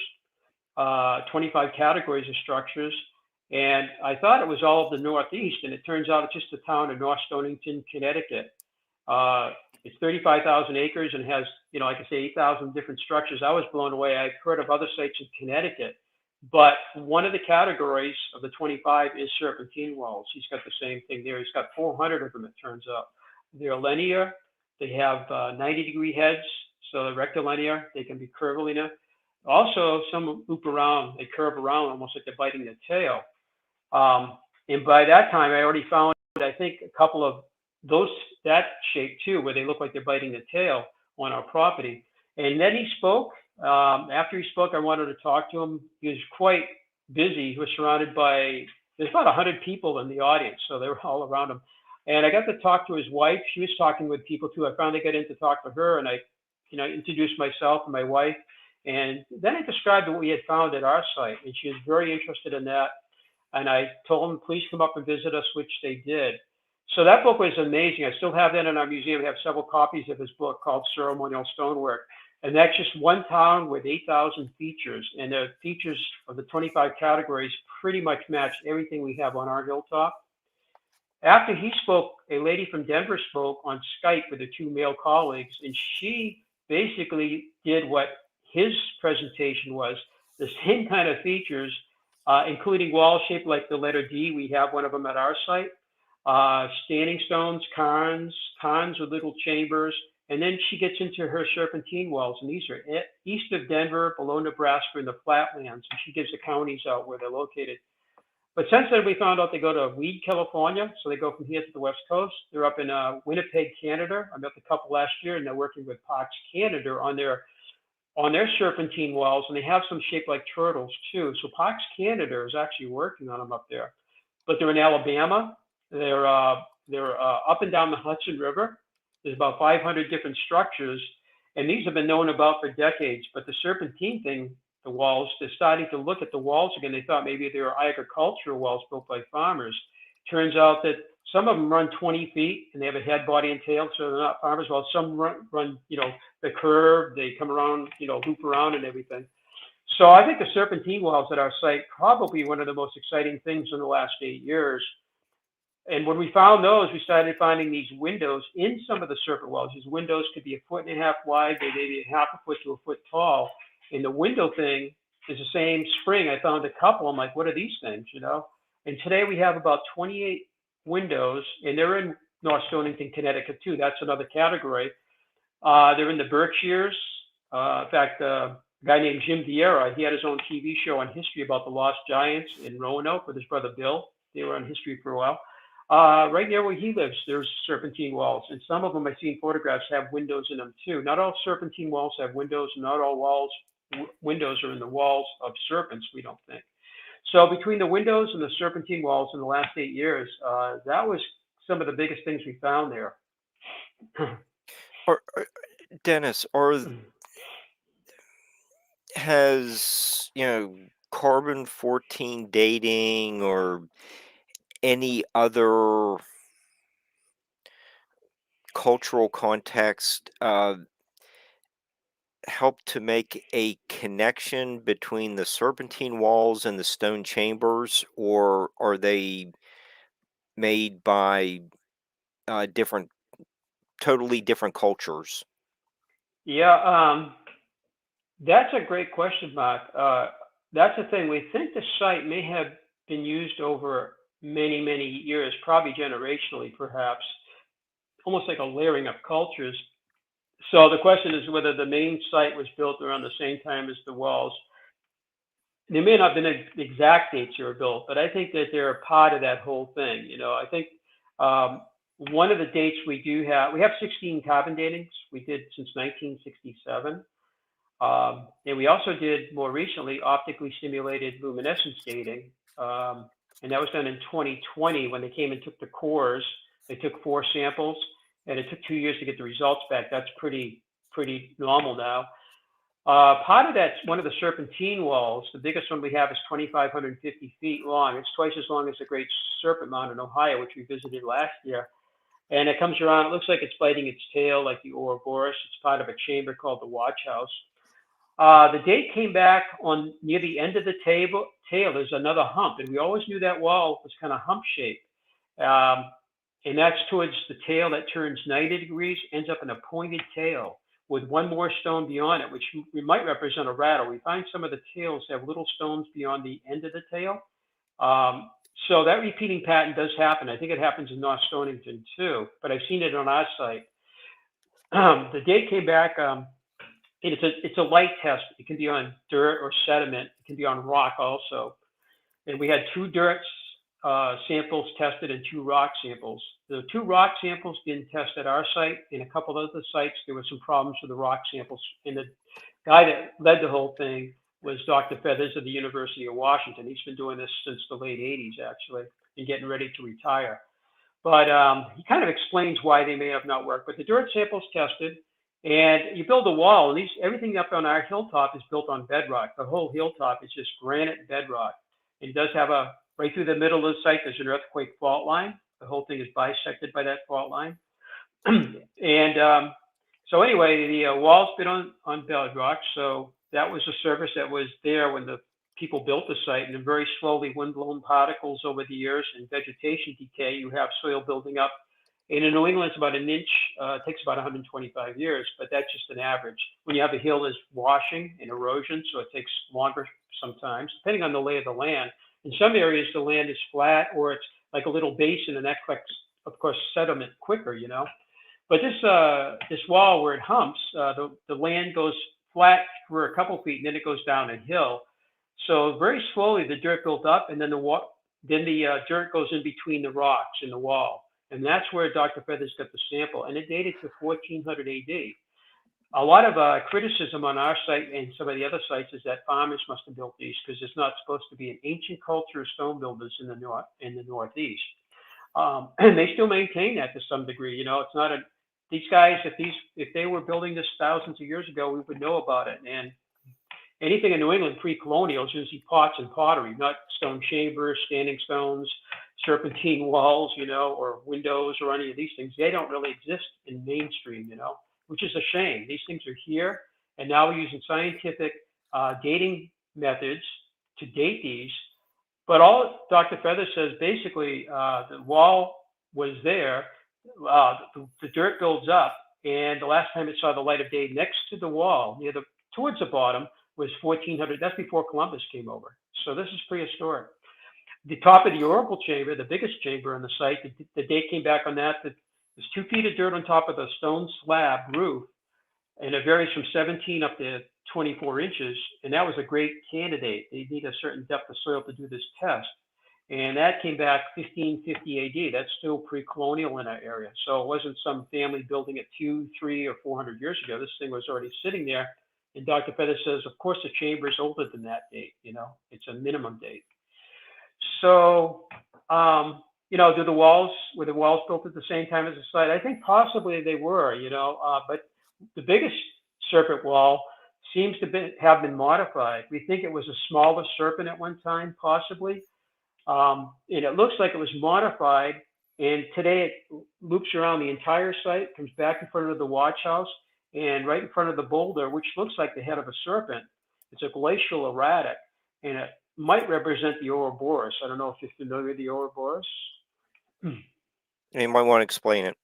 S3: 25 categories of structures. And I thought it was all of the Northeast, and it turns out it's just the town of North Stonington, Connecticut. It's 35,000 acres and has, like I say, 8,000 different structures. I was blown away. I've heard of other sites in Connecticut, but one of the categories of the 25 is serpentine walls. He's got the same thing there. He's got 400 of them, it turns out. They're linear. They have 90-degree heads, so they're rectilinear. They can be curvilinear. Also, some loop around. They curve around almost like they're biting their tail. And by that time, I already found, I think, a couple of those that shape too, where they look like they're biting the tail on our property. And then he spoke. After he spoke, I wanted to talk to him. He was quite busy. He was surrounded by, there's about 100 people in the audience, so they were all around him. And I got to talk to his wife. She was talking with people too. I finally got in to talk to her, and I, introduced myself and my wife. And then I described what we had found at our site, and she was very interested in that. And I told them, please come up and visit us, which they did. So that book was amazing. I still have that in our museum. We have several copies of his book called Ceremonial Stonework. And that's just one town with 8,000 features. And the features of the 25 categories pretty much match everything we have on our hilltop. After he spoke, a lady from Denver spoke on Skype with her two male colleagues, and she basically did what his presentation was, the same kind of features, including walls shaped like the letter D. We have one of them at our site. Standing stones, cairns with little chambers, and then she gets into her serpentine walls, and these are east of Denver, below Nebraska, in the flatlands, and she gives the counties out where they're located. But since then, we found out they go to Weed, California, so they go from here to the West Coast. They're up in Winnipeg, Canada. I met the couple last year, and they're working with Parks Canada on their serpentine walls, and they have some shaped like turtles too. So Parks Canada is actually working on them up there. But they're in Alabama. They're up and down the Hudson River. There's about 500 different structures, and these have been known about for decades. But the serpentine thing, the walls, they're starting to look at the walls again. They thought maybe they were agricultural walls built by farmers. Turns out that some of them run 20 feet, and they have a head, body, and tail, so they're not farmers. Well, some run the curve. They come around, loop around and everything. So I think the serpentine walls at our site probably one of the most exciting things in the last 8 years. And when we found those, we started finding these windows in some of the serpent walls. These windows could be 1.5 feet wide, they may be 0.5 foot to 1 foot tall. And the window thing is the same spring. I found a couple. I'm like, what are these things, And today we have about 28 windows, and they're in North Stonington, Connecticut too. That's another category. They're in the Berkshires. In fact, a guy named Jim Vieira, he had his own TV show on history about the Lost Giants in Roanoke with his brother Bill. They were on history for a while. Right near where he lives, there's serpentine walls, and some of them I've seen photographs have windows in them too. Not all serpentine walls have windows, and not all windows are in the walls of serpents, we don't think. So between the windows and the serpentine walls in the last 8 years, that was some of the biggest things we found there.
S2: Dennis, has carbon-14 dating or any other cultural context help to make a connection between the serpentine walls and the stone chambers, or are they made by totally different cultures?
S3: Yeah, that's a great question, Mark. That's the thing. We think the site may have been used over many, many years, probably generationally, perhaps, almost like a layering of cultures. So the question is whether the main site was built around the same time as the walls. There may not have been exact dates they were built, but I think that they're a part of that whole thing. I think one of the dates we have 16 carbon datings we did since 1967. And we also did more recently optically stimulated luminescence dating. And that was done in 2020 when they came and took the cores. They took 4 samples, and it took 2 years to get the results back. That's pretty normal now. Part of that's one of the serpentine walls. The biggest one we have is 2,550 feet long. It's twice as long as the Great Serpent Mound in Ohio, which we visited last year. And it comes around, it looks like it's biting its tail like the Ouroboros. It's part of a chamber called the Watch House. The date came back on near the end of the tail. There's another hump, and we always knew that wall was kind of hump shaped. And that's towards the tail that turns 90 degrees, ends up in a pointed tail with one more stone beyond it, which we might represent a rattle. We find some of the tails have little stones beyond the end of the tail. So that repeating pattern does happen. I think it happens in North Stonington too, but I've seen it on our site. The date came back. It's a light test. It can be on dirt or sediment. It can be on rock also. And we had 2 dirts samples tested and 2 rock samples. The 2 rock samples didn't test at our site. In a couple of other sites, there were some problems with the rock samples. And the guy that led the whole thing was Dr. Feathers of the University of Washington. He's been doing this since the late 80s, actually, and getting ready to retire. But he kind of explains why they may have not worked. But the dirt samples tested, and you build a wall, and everything up on our hilltop is built on bedrock. The whole hilltop is just granite bedrock. It does have right through the middle of the site, there's an earthquake fault line. The whole thing is bisected by that fault line. And so anyway, the wall's been on bedrock. So that was a surface that was there when the people built the site, and then very slowly wind-blown particles over the years and vegetation decay, you have soil building up. And in New England, it's about an inch. It takes about 125 years, but that's just an average. When you have a hill that's washing and erosion, so it takes longer sometimes, depending on the lay of the land. In some areas, the land is flat, or it's like a little basin, and that collects, of course, sediment quicker, But this wall where it humps, the land goes flat for a couple feet, and then it goes down a hill. So very slowly, the dirt built up, and then the dirt goes in between the rocks in the wall. And that's where Dr. Feathers got the sample, and it dated to 1400 AD. A lot of criticism on our site and some of the other sites is that farmers must have built these because it's not supposed to be an ancient culture of stone builders in the Northeast. And they still maintain that to some degree. It's not these guys, if they were building this thousands of years ago, we would know about it. And anything in New England pre-colonial is usually pots and pottery, not stone chambers, standing stones, serpentine walls, or windows or any of these things. They don't really exist in mainstream, which is a shame. These things are here, and now we're using scientific dating methods to date these. But all Dr. Feather says, basically, the wall was there, the dirt builds up, and the last time it saw the light of day next to the wall, towards the bottom, was 1400. That's before Columbus came over. So this is prehistoric. The top of the oracle chamber, the biggest chamber on the site, the date came back on that. There's 2 feet of dirt on top of the stone slab roof, and it varies from 17 up to 24 inches. And that was a great candidate. They need a certain depth of soil to do this test. And that came back 1550 AD. That's still pre-colonial in our area. So it wasn't some family building it 200, 300, or 400 years ago. This thing was already sitting there. And Dr. Feather says, of course, the chamber is older than that date. It's a minimum date. So, were the walls built at the same time as the site? I think possibly they were, but the biggest serpent wall seems to have been modified. We think it was a smaller serpent at one time, possibly. And it looks like it was modified. And today it loops around the entire site, comes back in front of the watch house, and right in front of the boulder, which looks like the head of a serpent. It's a glacial erratic, and it might represent the Ouroboros. I don't know if you're familiar with the Ouroboros.
S2: You might want to explain it.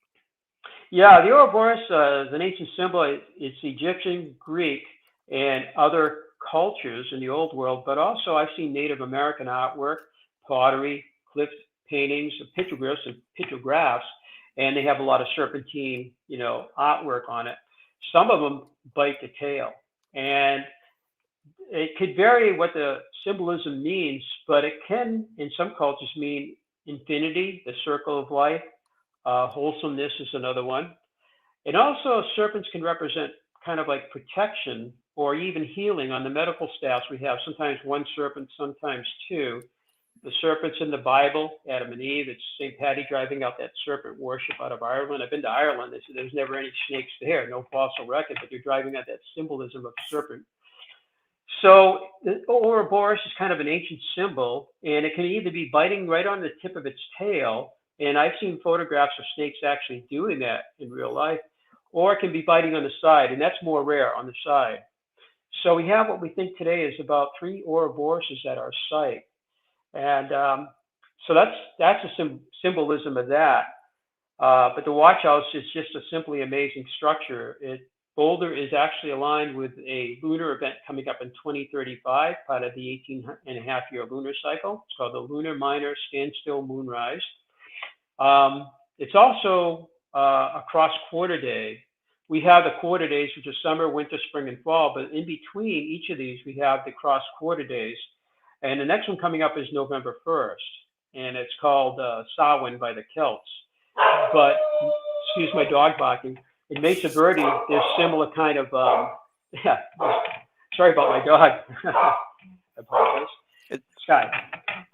S3: Yeah, the Ouroboros is an ancient symbol. It's Egyptian, Greek, and other cultures in the old world, but also I've seen Native American artwork, pottery, cliff paintings, pictographs, and they have a lot of serpentine, artwork on it. Some of them bite the tail, and it could vary what the symbolism means, but it can, in some cultures, mean infinity, the circle of life. Wholesomeness is another one. And also, serpents can represent kind of like protection or even healing. On the medical staffs, we have sometimes one serpent, sometimes 2. The serpents in the Bible, Adam and Eve, it's St. Patty driving out that serpent worship out of Ireland. I've been to Ireland. They said there's never any snakes there, no fossil record, but they're driving out that symbolism of serpent. So the Ouroboros is kind of an ancient symbol, and it can either be biting right on the tip of its tail, and I've seen photographs of snakes actually doing that in real life, or it can be biting on the side, and that's more rare on the side. So we have what we think today is about 3 Ouroboroses at our site. And so that's a symbolism of that. But the watch house is just a simply amazing structure. Boulder is actually aligned with a lunar event coming up in 2035, part of the 18-and-a-half-year lunar cycle. It's called the Lunar Minor Standstill Moonrise. It's also a cross-quarter day. We have the quarter days, which are summer, winter, spring, and fall, but in between each of these, we have the cross-quarter days. And the next one coming up is November 1st. and it's called Samhain by the Celts. But excuse my dog barking. In Mesa Verde, there's similar kind of yeah. Sorry about my dog. I apologize. Sky.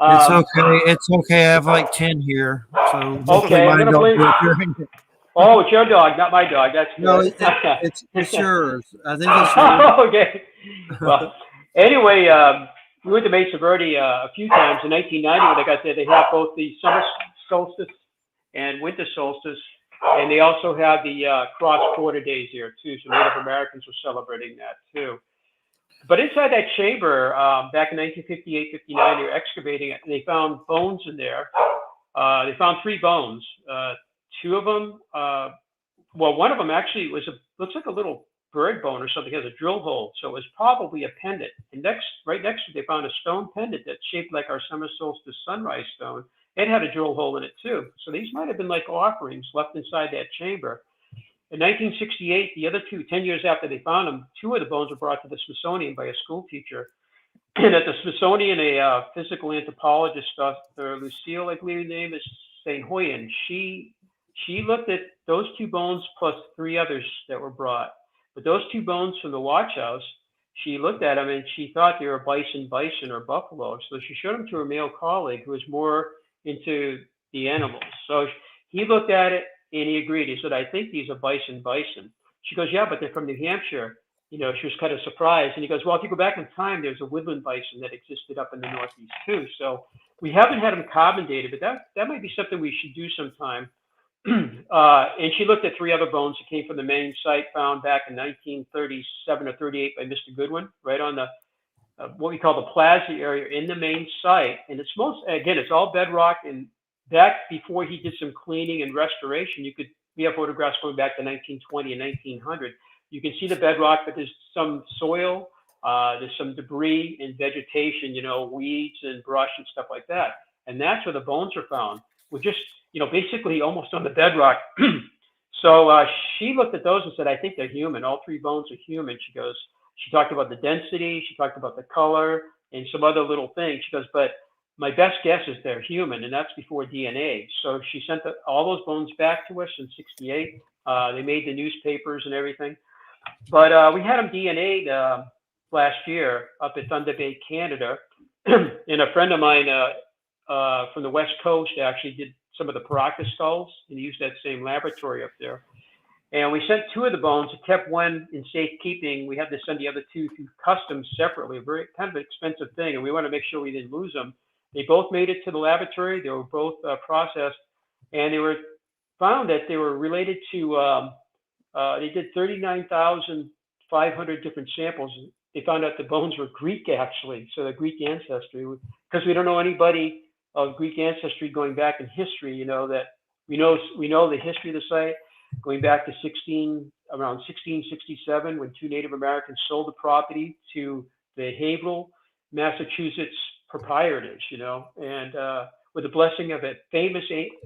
S1: It's okay. It's okay. I have like 10 here, so
S3: Okay, I'm gonna blame.
S1: it.
S3: Oh, it's your dog, not my dog. That's good.
S1: No, it's yours. I think it's yours.
S3: Okay. Well, anyway, we went to Mesa Verde a few times. In 1990, when I got there, they have both the summer solstice and winter solstice, and they also have the cross-border days here too. So Native Americans were celebrating that too. But inside that chamber, back in 1958, 59, they were excavating it, and they found bones in there. They found 3 bones. 2 of them, well, one of them actually looks like a little bird bone or something. It has a drill hole, so it was probably a pendant. And right next to it, they found a stone pendant that's shaped like our summer solstice sunrise stone. It had a drill hole in it too. So these might have been like offerings left inside that chamber. In 1968, the other 2, 10 years after they found them, 2 of the bones were brought to the Smithsonian by a school teacher. And at the Smithsonian, a physical anthropologist, Dr. Lucille, I believe her name is, St. Hoyen, she looked at those 2 bones plus 3 others that were brought. But those 2 bones from the watch house, she looked at them and she thought they were bison or buffalo. So she showed them to her male colleague who was more into the animals. So he looked at it and he agreed. He said, I think these are bison. She goes, yeah, but they're from New Hampshire. You know, she was kind of surprised. And he goes, well, if you go back in time, there's a woodland bison that existed up in the Northeast too. So we haven't had them carbon dated, but that might be something we should do sometime. And she looked at 3 other bones that came from the main site found back in 1937 or 38 by Mr. Goodwin, right on the what we call the plaza area in the main site. And it's it's all bedrock. And back before he did some cleaning and restoration, we have photographs going back to 1920 and 1900. You can see the bedrock, but there's some soil, there's some debris and vegetation, weeds and brush and stuff like that. And that's where the bones are found. We're just, basically almost on the bedrock. So she looked at those and said, I think they're human. All 3 bones are human. She talked about the density, she talked about the color and some other little things. She goes, but my best guess is they're human, and that's before DNA. So she sent all those bones back to us in 68. They made the newspapers and everything. But we had them DNA'd last year up at Thunder Bay, Canada. And a friend of mine from the West Coast actually did some of the Paracas skulls and used that same laboratory up there. And we sent 2 of the bones, kept one in safekeeping. We had to send the other 2 through customs separately, a very kind of expensive thing. And we want to make sure we didn't lose them. They both made it to the laboratory. They were both processed, and they were found that they were related to, they did 39,500 different samples. They found out the bones were Greek, actually, so the Greek ancestry, because we don't know anybody of Greek ancestry going back in history, that we know the history of the site going back to around 1667, when 2 Native Americans sold the property to the Haverhill, Massachusetts proprietors, and with the blessing of a famous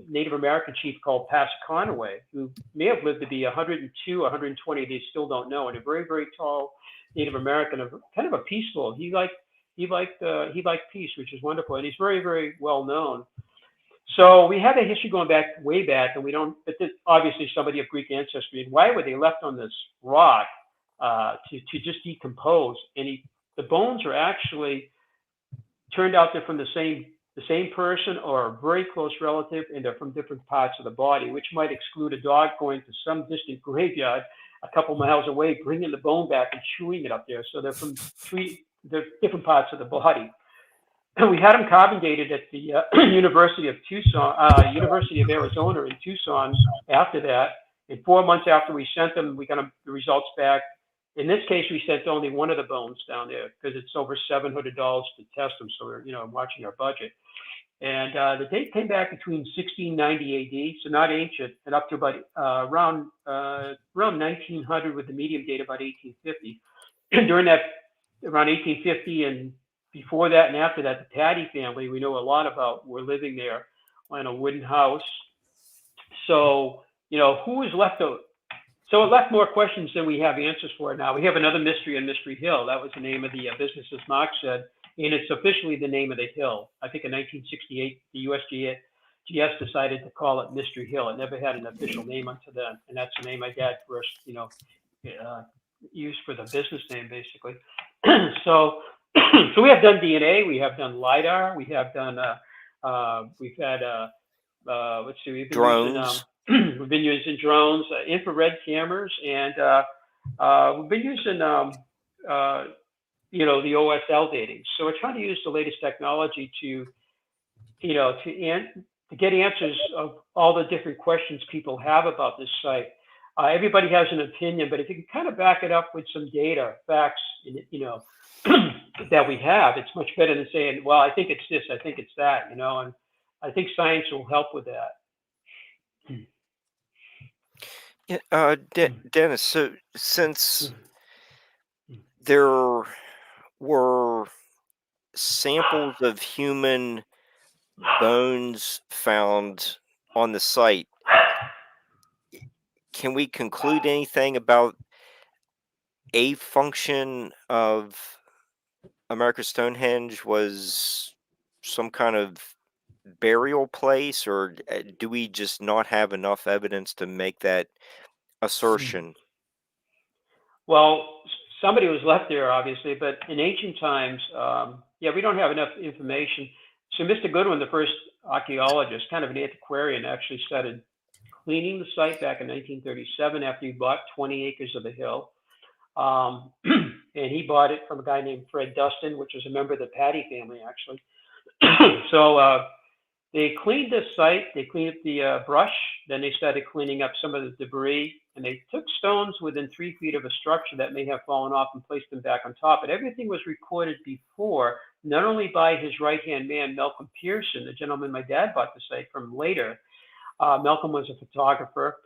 S3: Native American chief called Passaconaway, who may have lived to be 102, 120, they still don't know, and a very, very tall Native American, kind of a peaceful. He liked peace, which is wonderful, and he's very, very well known. So we have a history going back way back, and but obviously somebody of Greek ancestry. And why were they left on this rock to just decompose? And the bones are actually turned out they're from the same person or a very close relative, and they're from different parts of the body, which might exclude a dog going to some distant graveyard a couple miles away, bringing the bone back and chewing it up there. So they're from they're different parts of the body. And we had them carbon dated at the University of Arizona in Tucson after that. And 4 months after we sent them, we got the results back. In this case, we sent only one of the bones down there because it's over $700 to test them. So we're, watching our budget. And the date came back between 1690 AD, so not ancient, and up to about around 1900 with the medium date about 1850. And during that, around 1850 and before that and after that, the Patty family, we know a lot about, were living there in a wooden house. So, who was left out? So it left more questions than we have answers for now. We have another mystery on Mystery Hill. That was the name of the business, as Mark said. and it's officially the name of the hill. I think in 1968, the USGS decided to call it Mystery Hill. It never had an official name until then, and that's the name my dad first, used for the business name, basically. So, so we have done DNA, we have done LiDAR, we have done, we've had, let's see,
S2: drones.
S3: We've been using drones, infrared cameras, and we've been using, the OSL dating. So we're trying to use the latest technology to get answers of all the different questions people have about this site. Everybody has an opinion, but if you can kind of back it up with some data, facts, that we have, it's much better than saying, well, I think it's this, I think it's that, and I think science will help with that.
S2: Yeah, Dennis, so since there were samples of human bones found on the site, can we conclude anything about a function of America's Stonehenge was some kind of burial place, or do we just not have enough evidence to make that assertion?
S3: Well, somebody was left there, obviously, but in ancient times, we don't have enough information. So Mr. Goodwin, the first archaeologist, kind of an antiquarian, actually started cleaning the site back in 1937 after he bought 20 acres of the hill. And he bought it from a guy named Fred Dustin, which was a member of the Patty family, actually. So they cleaned the site, they cleaned up the brush, then they started cleaning up some of the debris, and they took stones within 3 feet of a structure that may have fallen off and placed them back on top. But everything was recorded before, not only by his right-hand man, Malcolm Pearson, the gentleman my dad bought the site from later. Malcolm was a photographer.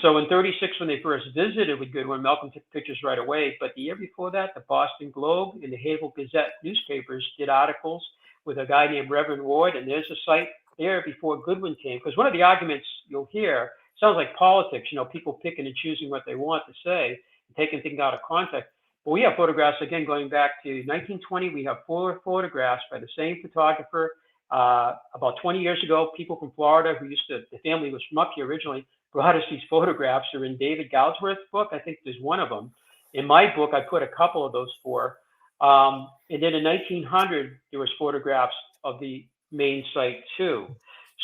S3: So in 36, when they first visited with Goodwin, Malcolm took pictures right away. But the year before that, the Boston Globe and the Havel Gazette newspapers did articles with a guy named Reverend Ward, and there's a site there before Goodwin came. Because one of the arguments you'll hear sounds like politics, people picking and choosing what they want to say, and taking things out of context. But we have photographs, again, going back to 1920. We have 4 photographs by the same photographer. About 20 years ago, people from Florida the family was from up here originally, brought us these photographs. They're in David Goudsworth's book. I think there's one of them. In my book, I put a couple of those 4. And then in 1900, there was photographs of the main site too.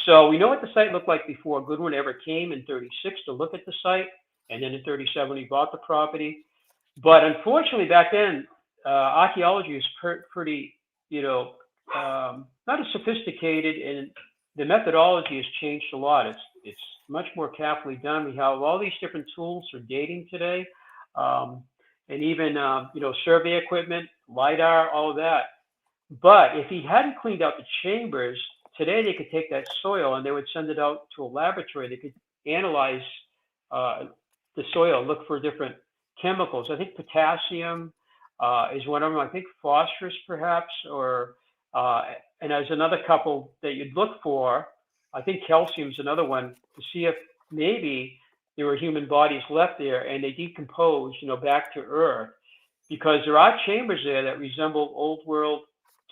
S3: So we know what the site looked like before Goodwin ever came in 36 to look at the site. And then in 37, he bought the property. But unfortunately, back then, archaeology is pretty, not as sophisticated, and the methodology has changed a lot. It's much more carefully done. We have all these different tools for dating today, and even survey equipment, LiDAR, all of that. But if he hadn't cleaned out the chambers, today they could take that soil and they would send it out to a laboratory. They could analyze the soil, look for different chemicals. I think potassium is one of them. I think phosphorus, perhaps, or and there's another couple that you'd look for. I think calcium is another one, to see if maybe there were human bodies left there and they decompose, back to Earth, because there are chambers there that resemble old world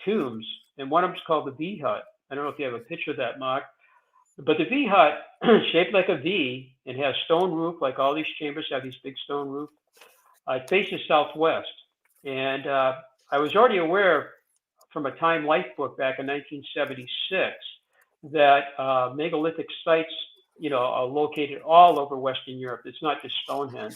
S3: tombs, and one of them is called the V hut. I don't know if you have a picture of that, Mark, but the V hut, shaped like a V, and has stone roof, like all these chambers have these big stone roof. It faces southwest, and I was already aware from a Time Life book back in 1976 that megalithic sites, are located all over Western Europe. It's not just Stonehenge,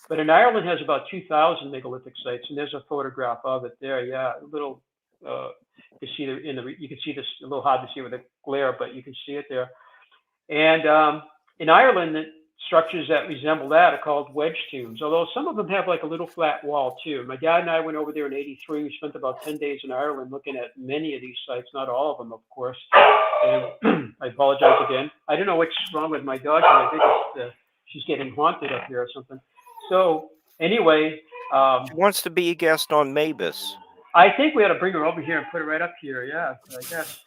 S3: but in Ireland has about 2,000 megalithic sites, and there's a photograph of it there. Yeah, a little. You can see you can see this a little hard to see with the glare, but you can see it there. And in Ireland, the structures that resemble that are called wedge tombs, although some of them have like a little flat wall too. My dad and I went over there in '83. We spent about 10 days in Ireland looking at many of these sites, not all of them, of course. And I apologize again. I don't know what's wrong with my dog. I think she's getting haunted up here or something. So anyway.
S2: She wants to be a guest on Mabus.
S3: I think we ought to bring her over here and put her right up here. Yeah, I guess.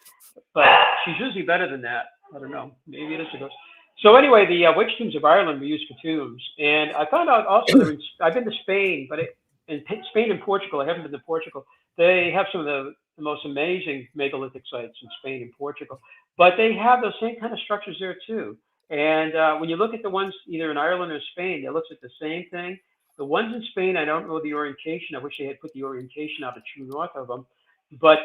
S3: But she's usually better than that. I don't know. Maybe it is a ghost. So anyway, the wedge tombs of Ireland were used for tombs. And I found out also, I've been to Spain, but in Spain and Portugal, I haven't been to Portugal. They have some of the the most amazing megalithic sites in Spain and Portugal. But they have those same kind of structures there too. And when you look at the ones either in Ireland or Spain, it looks at the same thing. The ones in Spain, I don't know the orientation. I wish they had put the orientation out of true north of them. But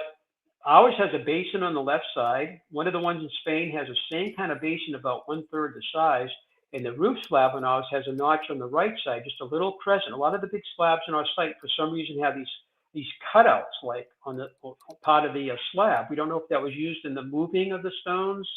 S3: ours has a basin on the left side. One of the ones in Spain has the same kind of basin, about 1/3 the size. And the roof slab on ours has a notch on the right side, just a little crescent. A lot of the big slabs in our site, for some reason, have these cutouts, like on the part of the slab. We don't know if that was used in the moving of the stones,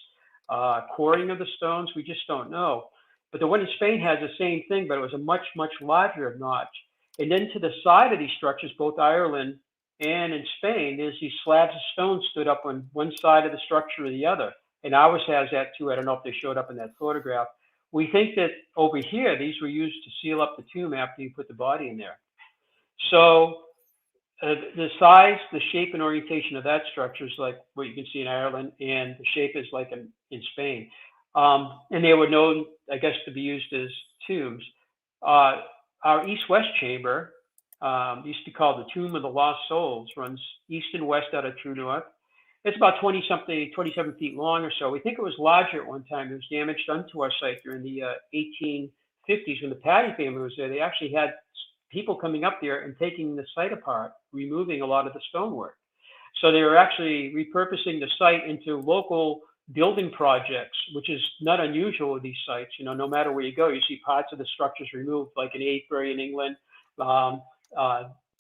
S3: coring of the stones. We just don't know. But the one in Spain has the same thing, but it was a much, much larger notch. And then to the side of these structures, both Ireland and in Spain, there's these slabs of stone stood up on one side of the structure or the other. And ours has that too. I don't know if they showed up in that photograph. We think that over here, these were used to seal up the tomb after you put the body in there. So the size, the shape, and orientation of that structure is like what you can see in Ireland, and the shape is like in Spain. And they were known, I guess, to be used as tombs. Our east-west chamber, used to be called the Tomb of the Lost Souls, runs east and west out of true north. It's about 27 feet long or so. We think it was larger at one time. It was damage done to our site during the 1850s when the Patty family was there. They actually had people coming up there and taking the site apart, removing a lot of the stonework. So they were actually repurposing the site into local building projects, which is not unusual with these sites. You know, no matter where you go, you see parts of the structures removed, like in Avebury in England.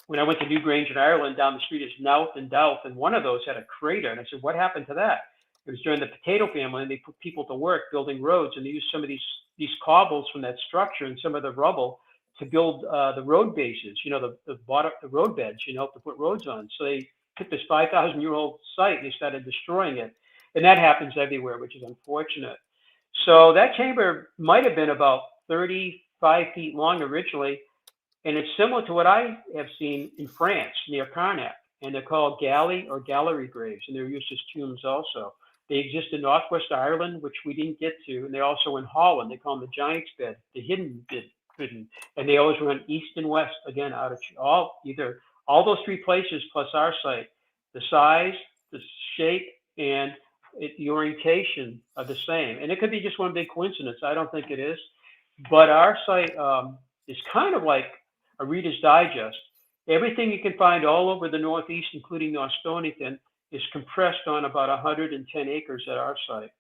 S3: When I went to Newgrange in Ireland, down the street is Knowth and Douth, and one of those had a crater. And I said, what happened to that? It was during the Potato family, and they put people to work building roads, and they used some of these cobbles from that structure and some of the rubble to build the road bases, you know, the road beds, you know, to put roads on. So they took this 5,000-year-old site and they started destroying it. And that happens everywhere, which is unfortunate. So that chamber might have been about 35 feet long originally. And it's similar to what I have seen in France near Carnac. And they're called galley or gallery graves. And they're used as tombs also. They exist in northwest Ireland, which we didn't get to. And they're also in Holland. They call them the Giant's Bed, the hidden bed. And they always run east and west, again, out of all those three places plus our site. The size, the shape, and the orientation are the same. And it could be just one big coincidence. I don't think it is. But our site is kind of like a Reader's Digest. Everything you can find all over the Northeast, including North Stonington, is compressed on about 110 acres at our site.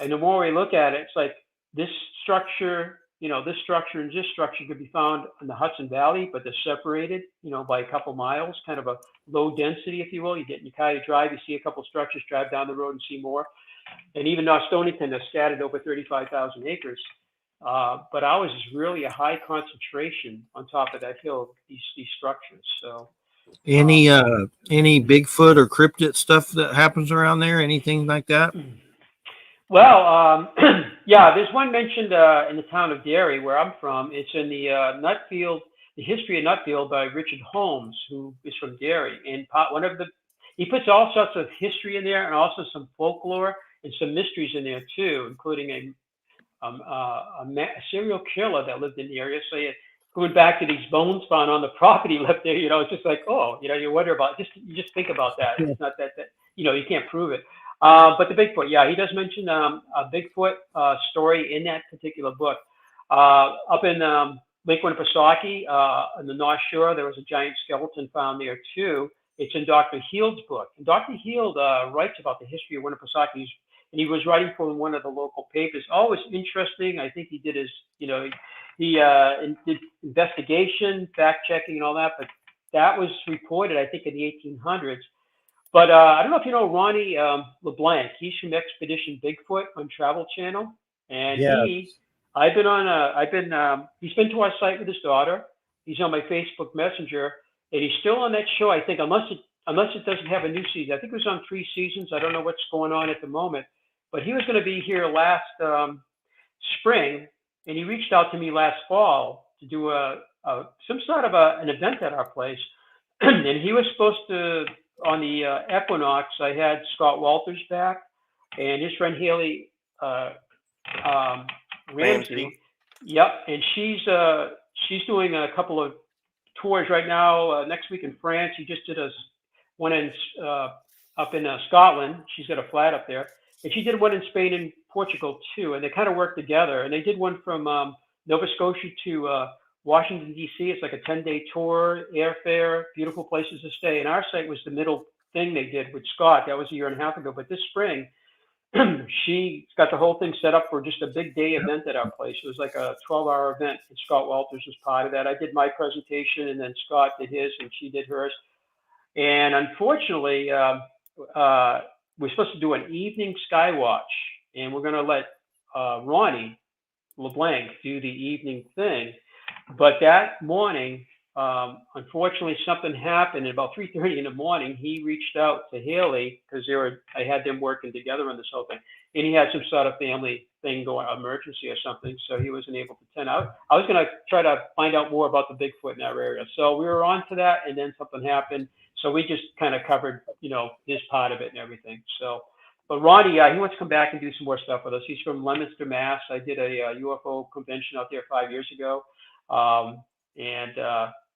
S3: And the more we look at it, it's like this structure, you know, this structure and this structure could be found in the Hudson Valley, but they're separated, you know, by a couple miles, kind of a low density, if you will. You get in your car, you drive, you see a couple structures, drive down the road and see more. And even North Stonington is scattered over 35,000 acres. But ours is really a high concentration on top of that hill, these structures. So
S1: any Bigfoot or cryptid stuff that happens around there? Anything like that?
S3: Well, yeah, there's one mentioned in the town of Derry, where I'm from. It's in the Nutfield, the History of Nutfield by Richard Holmes, who is from Derry. And he puts all sorts of history in there, and also some folklore and some mysteries in there too, including a serial killer that lived in the area. So going back to these bones found on the property left there, you know, it's just like, oh, you know, you wonder about you just think about that. It's not that you know, you can't prove it. But the Bigfoot, yeah, he does mention a Bigfoot story in that particular book. Up in Lake Winnipesaukee, on the North Shore, there was a giant skeleton found there too. It's in Dr. Heald's book. And Dr. Heald writes about the history of Winnipesaukee, and he was writing for one of the local papers. Always interesting. I think he did his, you know, he did investigation, fact checking, and all that. But that was reported, I think, in the 1800s. But I don't know if you know Ronnie LeBlanc. He's from Expedition Bigfoot on Travel Channel, and
S1: Yeah.
S3: he's been to our site with his daughter. He's on my Facebook Messenger, and he's still on that show. I think unless it doesn't have a new season. I think it was on 3 seasons. I don't know what's going on at the moment, but he was going to be here last spring, and he reached out to me last fall to do some sort of an event at our place, and he was supposed to. On the equinox, I had Scott Walters back and his friend Haley Ramsey. Yep, and she's doing a couple of tours right now. Next week in France, he just did one in up in Scotland. She's got a flat up there, and she did one in Spain and Portugal too. And they kind of worked together. And they did one from Nova Scotia to Washington D.C. It's like a 10-day tour, airfare, beautiful places to stay. And our site was the middle thing they did with Scott. That was a year and a half ago. But this spring, she got the whole thing set up for just a big day event at our place. It was like a 12-hour event, and Scott Walters was part of that. I did my presentation, and then Scott did his, and she did hers. And unfortunately, we're supposed to do an evening sky watch, and we're going to let Ronnie LeBlanc do the evening thing. But that morning, unfortunately, something happened. At about 3:30 in the morning, he reached out to Haley because I had them working together on this whole thing, and he had some sort of family thing going, emergency or something, so he wasn't able to attend out. I was going to try to find out more about the Bigfoot in our area, so we were on to that, and then something happened. So we just kind of covered, his part of it and everything. So, but Ronnie, he wants to come back and do some more stuff with us. He's from Leominster, Mass. I did a UFO convention out there 5 years ago.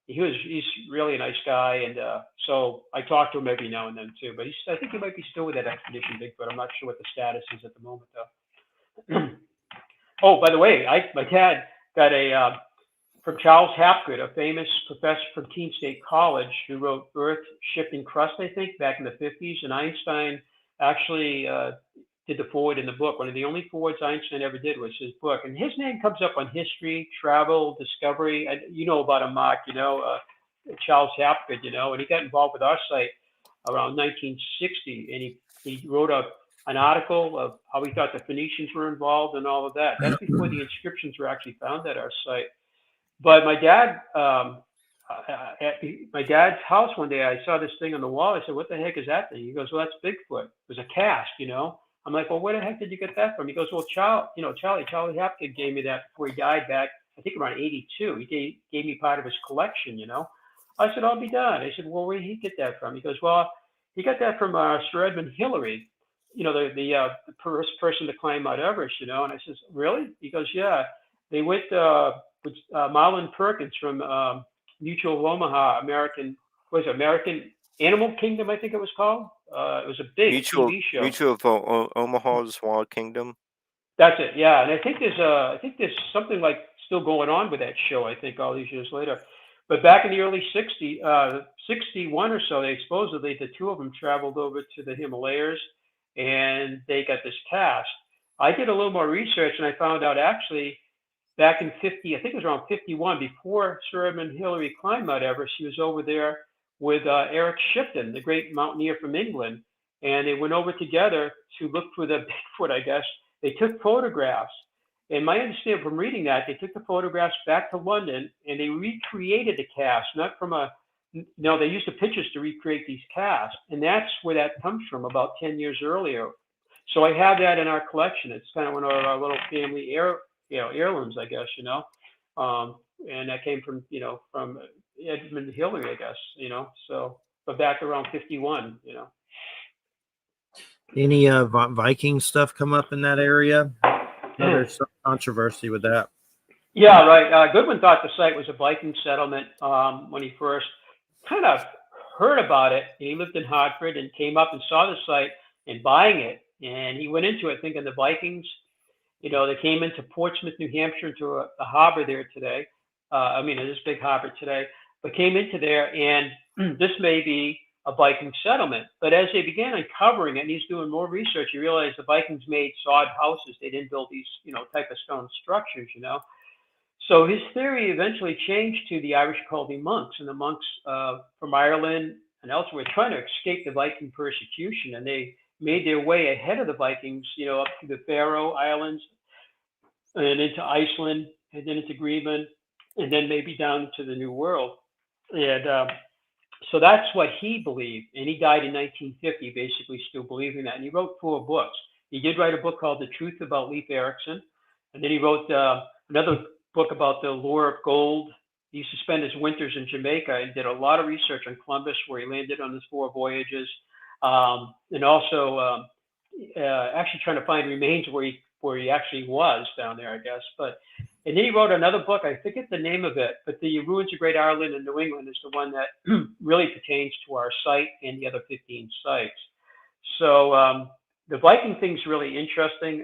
S3: He's really a nice guy. And so I talk to him every now and then too, but I think he might be still with that Expedition Bigfoot. I'm not sure what the status is at the moment though. Oh, by the way, my dad got from Charles Hapgood, a famous professor from Keene State College who wrote Earth, Shifting Crust, I think, back in the 50s. And Einstein actually did the foreword in the book. One of the only forewords Einstein ever did was his book. And his name comes up on history, travel, discovery. You know about him, Mark, Charles Hapgood, and he got involved with our site around 1960. And he wrote an article of how he thought the Phoenicians were involved and all of that. That's before the inscriptions were actually found at our site. But my dad, at my dad's house one day, I saw this thing on the wall. I said, "What the heck is that thing?" He goes, "Well, that's Bigfoot. It was a cast, I'm like, "Well, where the heck did you get that from?" He goes, "Well, Charlie Hapgood gave me that before he died back, I think around 82. He gave me part of his collection, I said, "I'll be done." I said, "Well, where did he get that from?" He goes, "Well, he got that from Sir Edmund Hillary, the first person to climb Mount Everest, And I says, "Really?" He goes, "Yeah. They went with Marlon Perkins from Mutual of Omaha, American Animal Kingdom, I think it was called. It was a big TV show.
S2: Mutual of Omaha's Wild Kingdom.
S3: That's it, yeah. And I think there's something like still going on with that show. I think all these years later, but back in the early 61 or so, they supposedly the two of them traveled over to the Himalayas, and they got this cast. I did a little more research, and I found out actually back in 50, I think it was around 51, before Sir Edmund Hillary climbed Mount Everest, he was over there with Eric Shipton, the great mountaineer from England, and they went over together to look for the Bigfoot, I guess. They took photographs, and my understanding from reading that, they took the photographs back to London, and they recreated the cast, not from they used the pictures to recreate these casts, and that's where that comes from, about 10 years earlier. So I have that in our collection. It's kind of one of our little family heirlooms, I guess, and that came from Edmund Hillary, I guess, so, but back around 51,
S1: Any Viking stuff come up in that area? There's some controversy with that.
S3: Yeah, right. Goodwin thought the site was a Viking settlement when he first kind of heard about it. He lived in Hartford and came up and saw the site and buying it, and he went into it thinking the Vikings, they came into Portsmouth, New Hampshire, into a harbor there today. This big harbor today, but came into there, and this may be a Viking settlement. But as they began uncovering it, and he's doing more research, he realized the Vikings made sod houses. They didn't build these, type of stone structures, So his theory eventually changed to the Irish Colby monks, and the monks from Ireland and elsewhere trying to escape the Viking persecution, and they made their way ahead of the Vikings, up to the Faroe Islands and into Iceland, and then into Greenland, and then maybe down to the New World. And so that's what he believed. And he died in 1950, basically still believing that. And he wrote 4 books. He did write a book called The Truth About Leif Erikson. And then he wrote another book about the lure of gold. He used to spend his winters in Jamaica and did a lot of research on Columbus, where he landed on his 4 voyages. And also actually trying to find remains where he actually was down there, I guess. But And then he wrote another book. I forget the name of it, but the Ruins of Great Ireland and New England is the one that really pertains to our site and the other 15 sites. So the Viking thing's really interesting.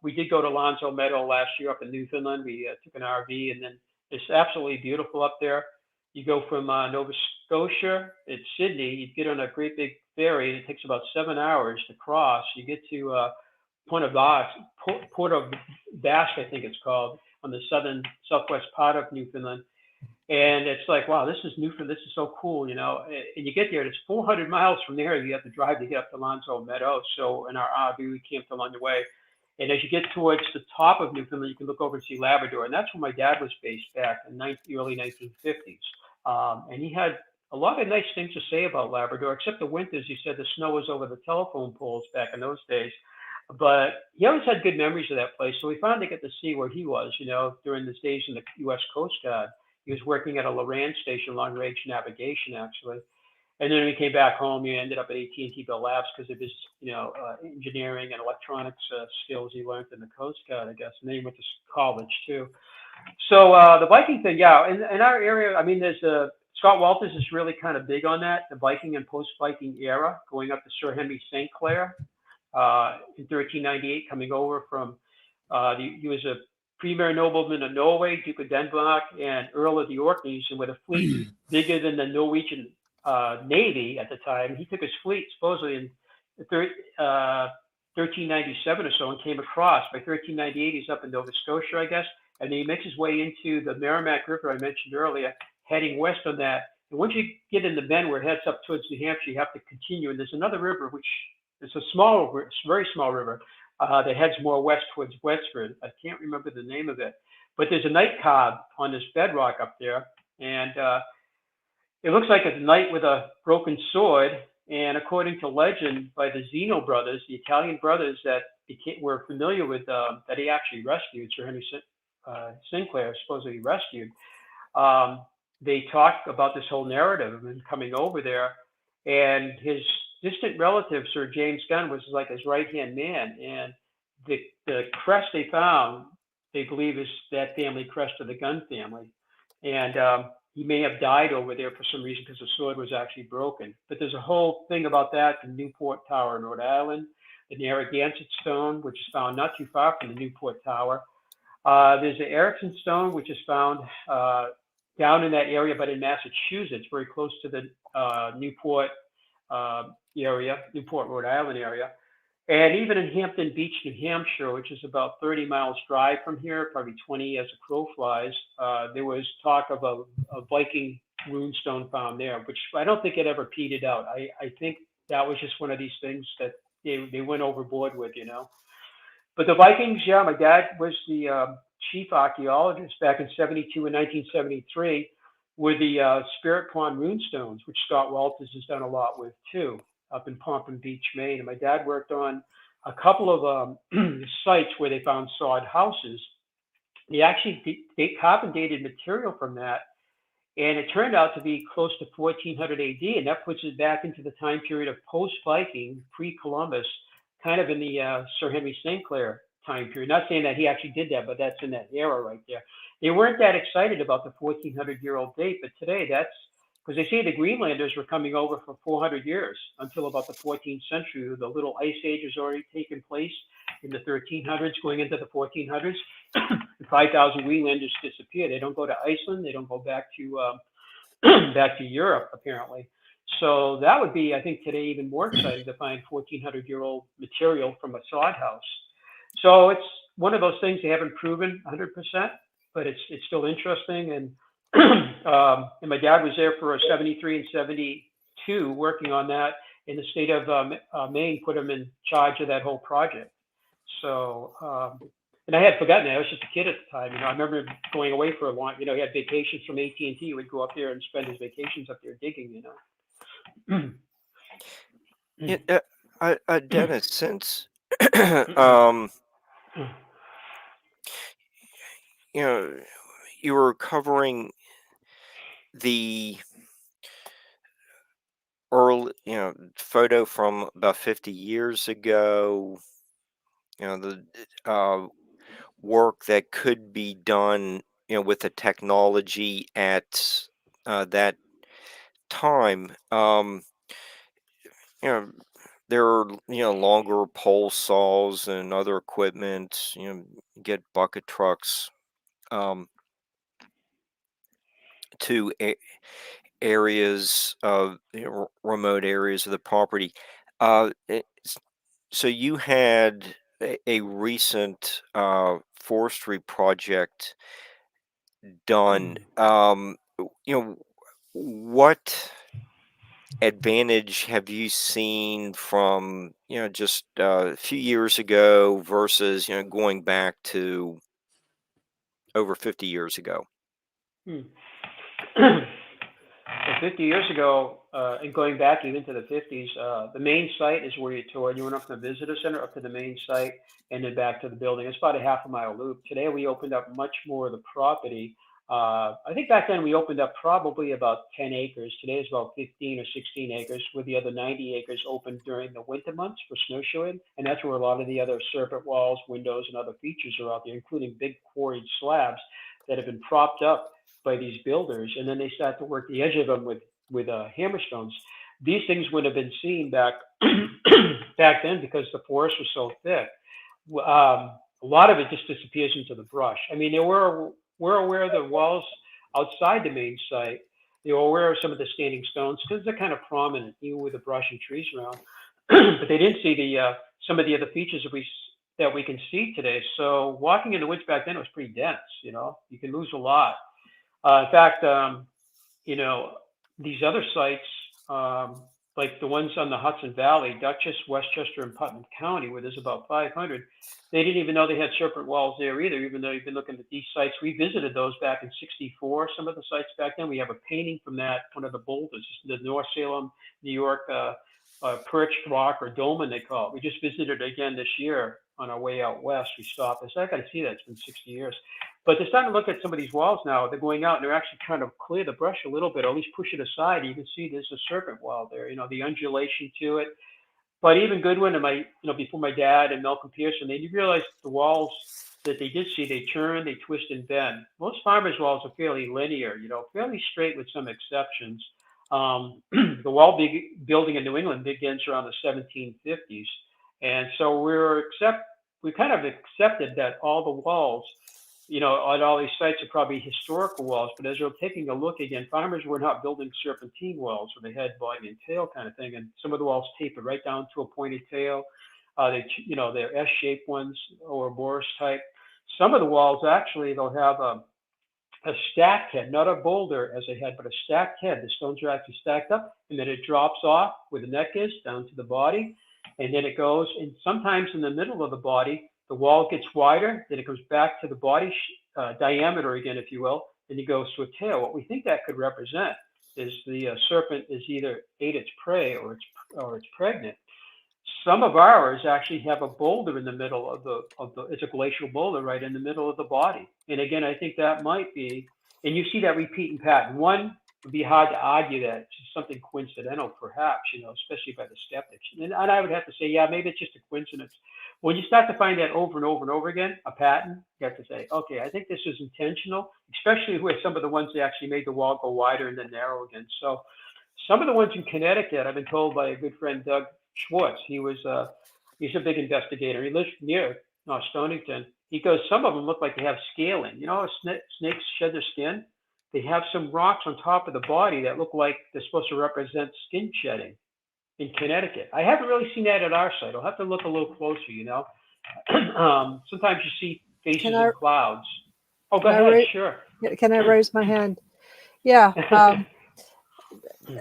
S3: We did go to Lonzo Meadow last year up in Newfoundland. We took an RV, and then it's absolutely beautiful up there. You go from Nova Scotia, it's Sydney. You get on a great big ferry, and it takes about 7 hours to cross. You get to Port of Basque, I think it's called, on the southwest part of Newfoundland. And it's like, wow, this is Newfoundland. This is so cool, you know. And you get there, and it's 400 miles from there. You have to drive to get up to Lonzo Meadow. So in our RV, we camped along the way. And as you get towards the top of Newfoundland, you can look over and see Labrador. And that's where my dad was based back in the early 1950s. And he had a lot of nice things to say about Labrador, except the winters. He said the snow was over the telephone poles back in those days. But he always had good memories of that place. So we finally get to see where he was, you know, during his days in the U.S. Coast Guard. He was working at a Loran station, long range navigation, actually. And then when he came back home, he ended up at AT&T Bell Labs because of his, you know, engineering and electronics skills he learned in the Coast Guard, I guess. And then he went to college too. So the Viking thing, yeah, in our area, I mean, there's Scott Walters is really kind of big on that, the Viking and post-Viking era, going up to Sir Henry St. Clair in 1398, coming over from, he was a premier nobleman of Norway, Duke of Denmark, and Earl of the Orkneys, and with a fleet bigger than the Norwegian Navy at the time. He took his fleet supposedly in 1397 or so and came across. By 1398, he's up in Nova Scotia, I guess, and then he makes his way into the Merrimack River I mentioned earlier, heading west on that. And once you get in the bend where it heads up towards New Hampshire, you have to continue. And there's another river, which is a small, very small river that heads more west towards Westford. I can't remember the name of it, but there's a knight carved on this bedrock up there, and it looks like a knight with a broken sword. And according to legend, by the Zeno brothers, the Italian brothers that were familiar with, that he actually rescued, Sir Henry Sinclair supposedly rescued, they talk about this whole narrative of him coming over there, and his distant relative, Sir James Gunn, was like his right-hand man. And the crest they found, they believe, is that family crest of the Gunn family. And he may have died over there for some reason because the sword was actually broken. But there's a whole thing about that, the Newport Tower in Rhode Island, the Narragansett Stone, which is found not too far from the Newport Tower. There's the Erickson Stone, which is found down in that area, but in Massachusetts, very close to the Newport area, Newport, Rhode Island area. And even in Hampton Beach, New Hampshire, which is about 30 miles drive from here, probably 20 as a crow flies, there was talk of a Viking runestone found there, which I don't think it ever petered out. I think that was just one of these things that they went overboard with, you know. But the Vikings, yeah, my dad was the chief archaeologist back in 72 and 1973 with the Spirit Pond runestones, which Scott Walters has done a lot with too, up in Pompton Beach, Maine. And my dad worked on a couple of sites where they found sod houses. They actually carbon dated material from that, and it turned out to be close to 1400 AD, and that puts it back into the time period of post-Viking, pre-Columbus, kind of in the Sir Henry St. Clair time period. Not saying that he actually did that, but that's in that era right there. They weren't that excited about the 1400-year-old date, but today that's because they say the Greenlanders were coming over for 400 years until about the 14th century. The little ice age has already taken place in the 1300s, going into the 1400s. 5,000 Greenlanders disappear. They don't go to Iceland. They don't go back to back to Europe, apparently. So that would be, I think, today even more exciting to find 1,400-year-old material from a sod house. So it's one of those things they haven't proven 100%, but it's still interesting. And and my dad was there for 73 and 72 working on that, in the state of Maine put him in charge of that whole project. So, and I had forgotten that. I was just a kid at the time. You know, I remember going away for a long, you know, he had vacations from AT&T. He would go up there and spend his vacations up there digging, you know.
S2: Yeah, Dennis, since you know, you were covering the early, photo from about 50 years ago, you know, work that could be done, with the technology at that time. You know, there are, longer pole saws and other equipment. Get bucket trucks to areas of, remote areas of the property. So you had a recent forestry project done. What advantage have you seen from, just a few years ago versus, going back to over 50 years ago?
S3: Hmm. So 50 years ago, and going back even to the 50s, the main site is where you toured. You went up from the visitor center up to the main site and then back to the building. It's about a half a mile loop. Today we opened up much more of the property. I think back then we opened up probably about 10 acres. Today it's about 15 or 16 acres, with the other 90 acres open during the winter months for snowshoeing. And that's where a lot of the other serpent walls, windows, and other features are out there, including big quarried slabs that have been propped up by these builders, and then they start to work the edge of them with hammerstones. These things would have been seen back back then because the forest was so thick. A lot of it just disappears into the brush. I mean, we're aware of the walls outside the main site. They were aware of some of the standing stones because they're kind of prominent, even with the brush and trees around. But they didn't see the some of the other features that we can see today. So walking in the woods back then was pretty dense. You can lose a lot. In fact, these other sites, like the ones on the Hudson Valley, Dutchess, Westchester, and Putnam County, where there's about 500, they didn't even know they had serpent walls there either, even though you've been looking at these sites. We visited those back in '64, some of the sites back then. We have a painting from that, one of the boulders, the North Salem, New York, perched rock, or dolmen, they call it. We just visited it again this year on our way out west. We stopped. I said, I got to see that. It's been 60 years. But they're starting to look at some of these walls now. They're going out and they're actually trying to clear the brush a little bit, or at least push it aside. You can see there's a serpent wall there, the undulation to it. But even Goodwin and before my dad and Malcolm Pearson, they realized the walls that they did see, they turn, they twist and bend. Most farmers' walls are fairly linear, fairly straight with some exceptions. The wall building in New England begins around the 1750s. And so we kind of accepted that all the walls, on all these sites are probably historical walls, but as we're taking a look again, farmers were not building serpentine walls where they had body and tail kind of thing, and some of the walls taper right down to a pointed tail. They're S-shaped ones or Morris type. Some of the walls actually they'll have a stacked head, not a boulder as a head, but a stacked head. The stones are actually stacked up, and then it drops off where the neck is down to the body, and then it goes. And sometimes in the middle of the body, the wall gets wider, then it comes back to the body diameter again, if you will, and it goes to a tail. What we think that could represent is the serpent is either ate its prey or it's pregnant. Some of ours actually have a boulder in the middle of the it's a glacial boulder right in the middle of the body. And again, I think that might be, and you see that repeating pattern. One would be hard to argue that it's just something coincidental, perhaps, especially by the skeptics. And I would have to say, yeah, maybe it's just a coincidence. When you start to find that over and over and over again, a pattern, you have to say, okay, I think this is intentional, especially with some of the ones that actually made the wall go wider and then narrow again. So some of the ones in Connecticut, I've been told by a good friend, Doug Schwartz, he's a big investigator. He lives near Stonington. He goes, some of them look like they have scaling. How snakes shed their skin? They have some rocks on top of the body that look like they're supposed to represent skin shedding in Connecticut. I haven't really seen that at our site. I'll have to look a little closer, Sometimes you see faces in clouds. Oh, go ahead. Sure.
S4: Can I raise my hand? Yeah.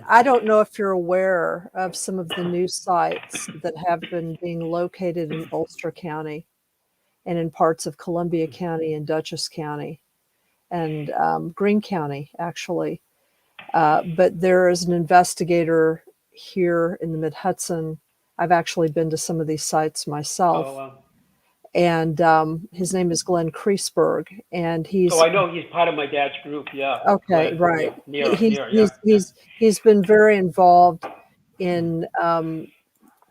S4: I don't know if you're aware of some of the new sites that have been being located in Ulster County and in parts of Columbia County and Dutchess County and Greene County, actually. But there is an investigator here in the Mid-Hudson. I've actually been to some of these sites myself.
S3: Oh, wow.
S4: And his name is Glenn Kreisberg, and he's.
S3: So I know he's part of my dad's group. Yeah.
S4: Okay,
S3: Glenn,
S4: right.
S3: Yeah,
S4: He's been very involved in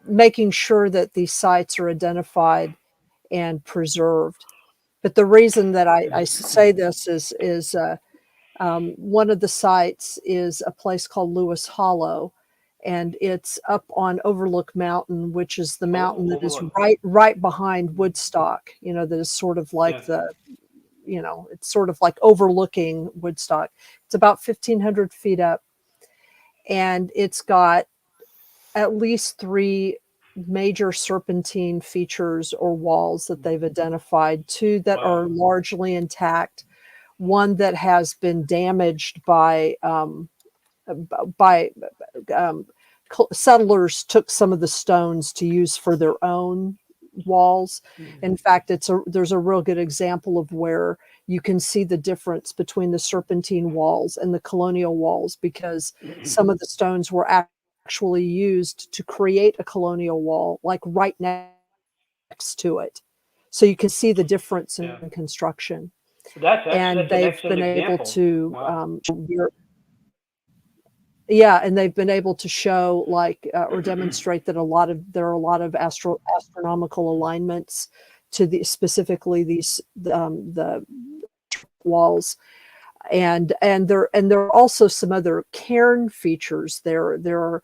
S4: making sure that these sites are identified and preserved. But the reason that I say this is one of the sites is a place called Lewis Hollow, and it's up on Overlook Mountain, which is the mountain that is right behind Woodstock. That is sort of like it's sort of like overlooking Woodstock. It's about 1,500 feet up, and it's got at least 3 major serpentine features or walls that they've identified, 2 that are largely intact, 1 that has been damaged by settlers took some of the stones to use for their own walls. In fact, there's a real good example of where you can see the difference between the serpentine walls and the colonial walls, because some of the stones were actually used to create a colonial wall, like right next to it. So you can see the difference in construction. And they've been able to, and they've been able to show or demonstrate that there are a lot of astronomical alignments to specifically these the walls. And there are also some other cairn features. There are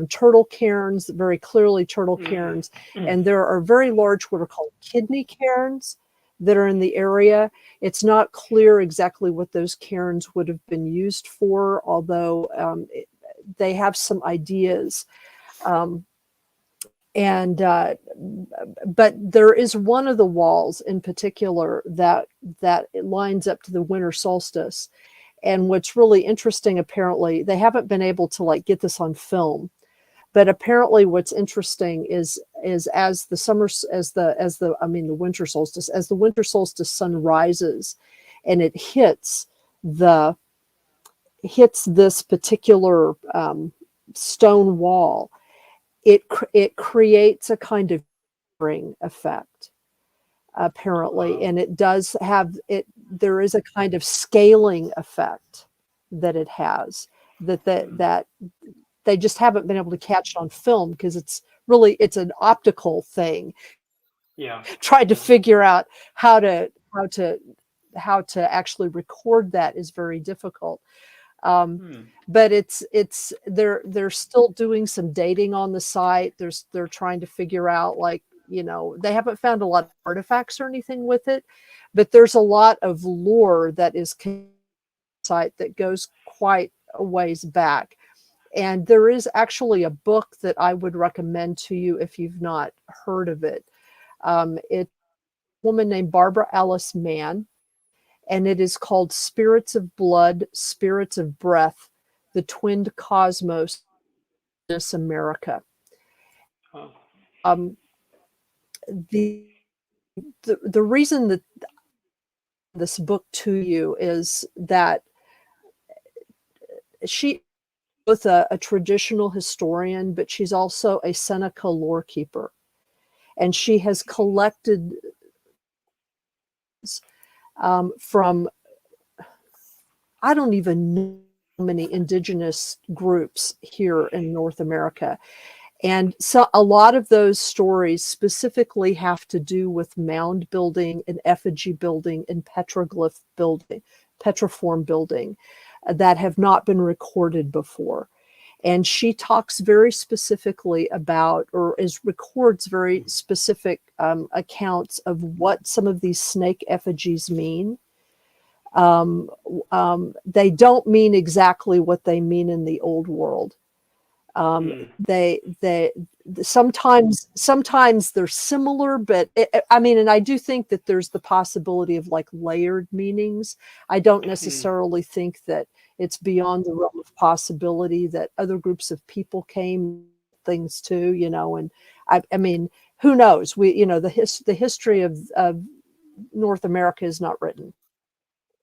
S4: turtle cairns, very clearly turtle cairns, and there are very large what are called kidney cairns that are in the area. It's not clear exactly what those cairns would have been used for, although they have some ideas. But there is one of the walls in particular that it lines up to the winter solstice. And what's really interesting, apparently, they haven't been able to get this on film, but apparently what's interesting is as the winter solstice, as the winter solstice sun rises and it hits this particular stone wall, it creates a kind of ring effect, apparently, and it does have it. There is a kind of scaling effect that it has that they just haven't been able to catch it on film, because it's an optical thing. Tried to figure out how to actually record that is very difficult. But they're still doing some dating on the site. They're trying to figure out, they haven't found a lot of artifacts or anything with it, but there's a lot of lore that is site that goes quite a ways back. And there is actually a book that I would recommend to you if you've not heard of it. It's a woman named Barbara Alice Mann, and it is called Spirits of Blood, Spirits of Breath, the Twinned Cosmos in America. The reason that this book to you is that she both a traditional historian, but she's also a Seneca lore keeper. And she has collected from, I don't even know how many indigenous groups here in North America. And so a lot of those stories specifically have to do with mound building and effigy building and petroglyph building, petroform building that have not been recorded before. And she talks very specifically about, or records very specific accounts of what some of these snake effigies mean. They don't mean exactly what they mean in the old world. They sometimes they're similar, but and I do think that there's the possibility of layered meanings. I don't necessarily think that it's beyond the realm of possibility that other groups of people came things too, and I mean, who knows? The history of North America is not written.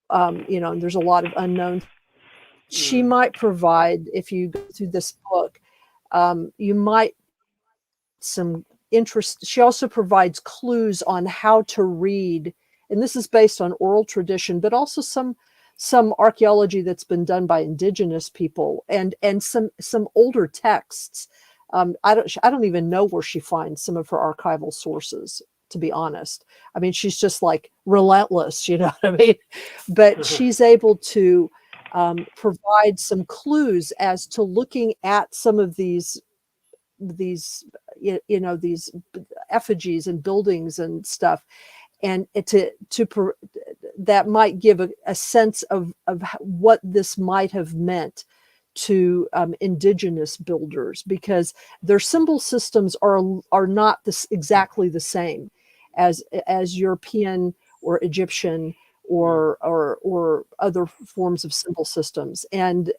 S4: And there's a lot of unknowns. She might provide, if you go through this book, you might some interest. She also provides clues on how to read, and this is based on oral tradition, but also some archaeology that's been done by indigenous people and some older texts. I don't even know where she finds some of her archival sources. to be honest. I mean, she's just like relentless, you know what I mean? But she's able to provide some clues as to looking at some of these these effigies and buildings and stuff, and that might give a sense of what this might have meant to indigenous builders, because their symbol systems are not exactly the same as European or Egyptian or other forms of symbol systems, and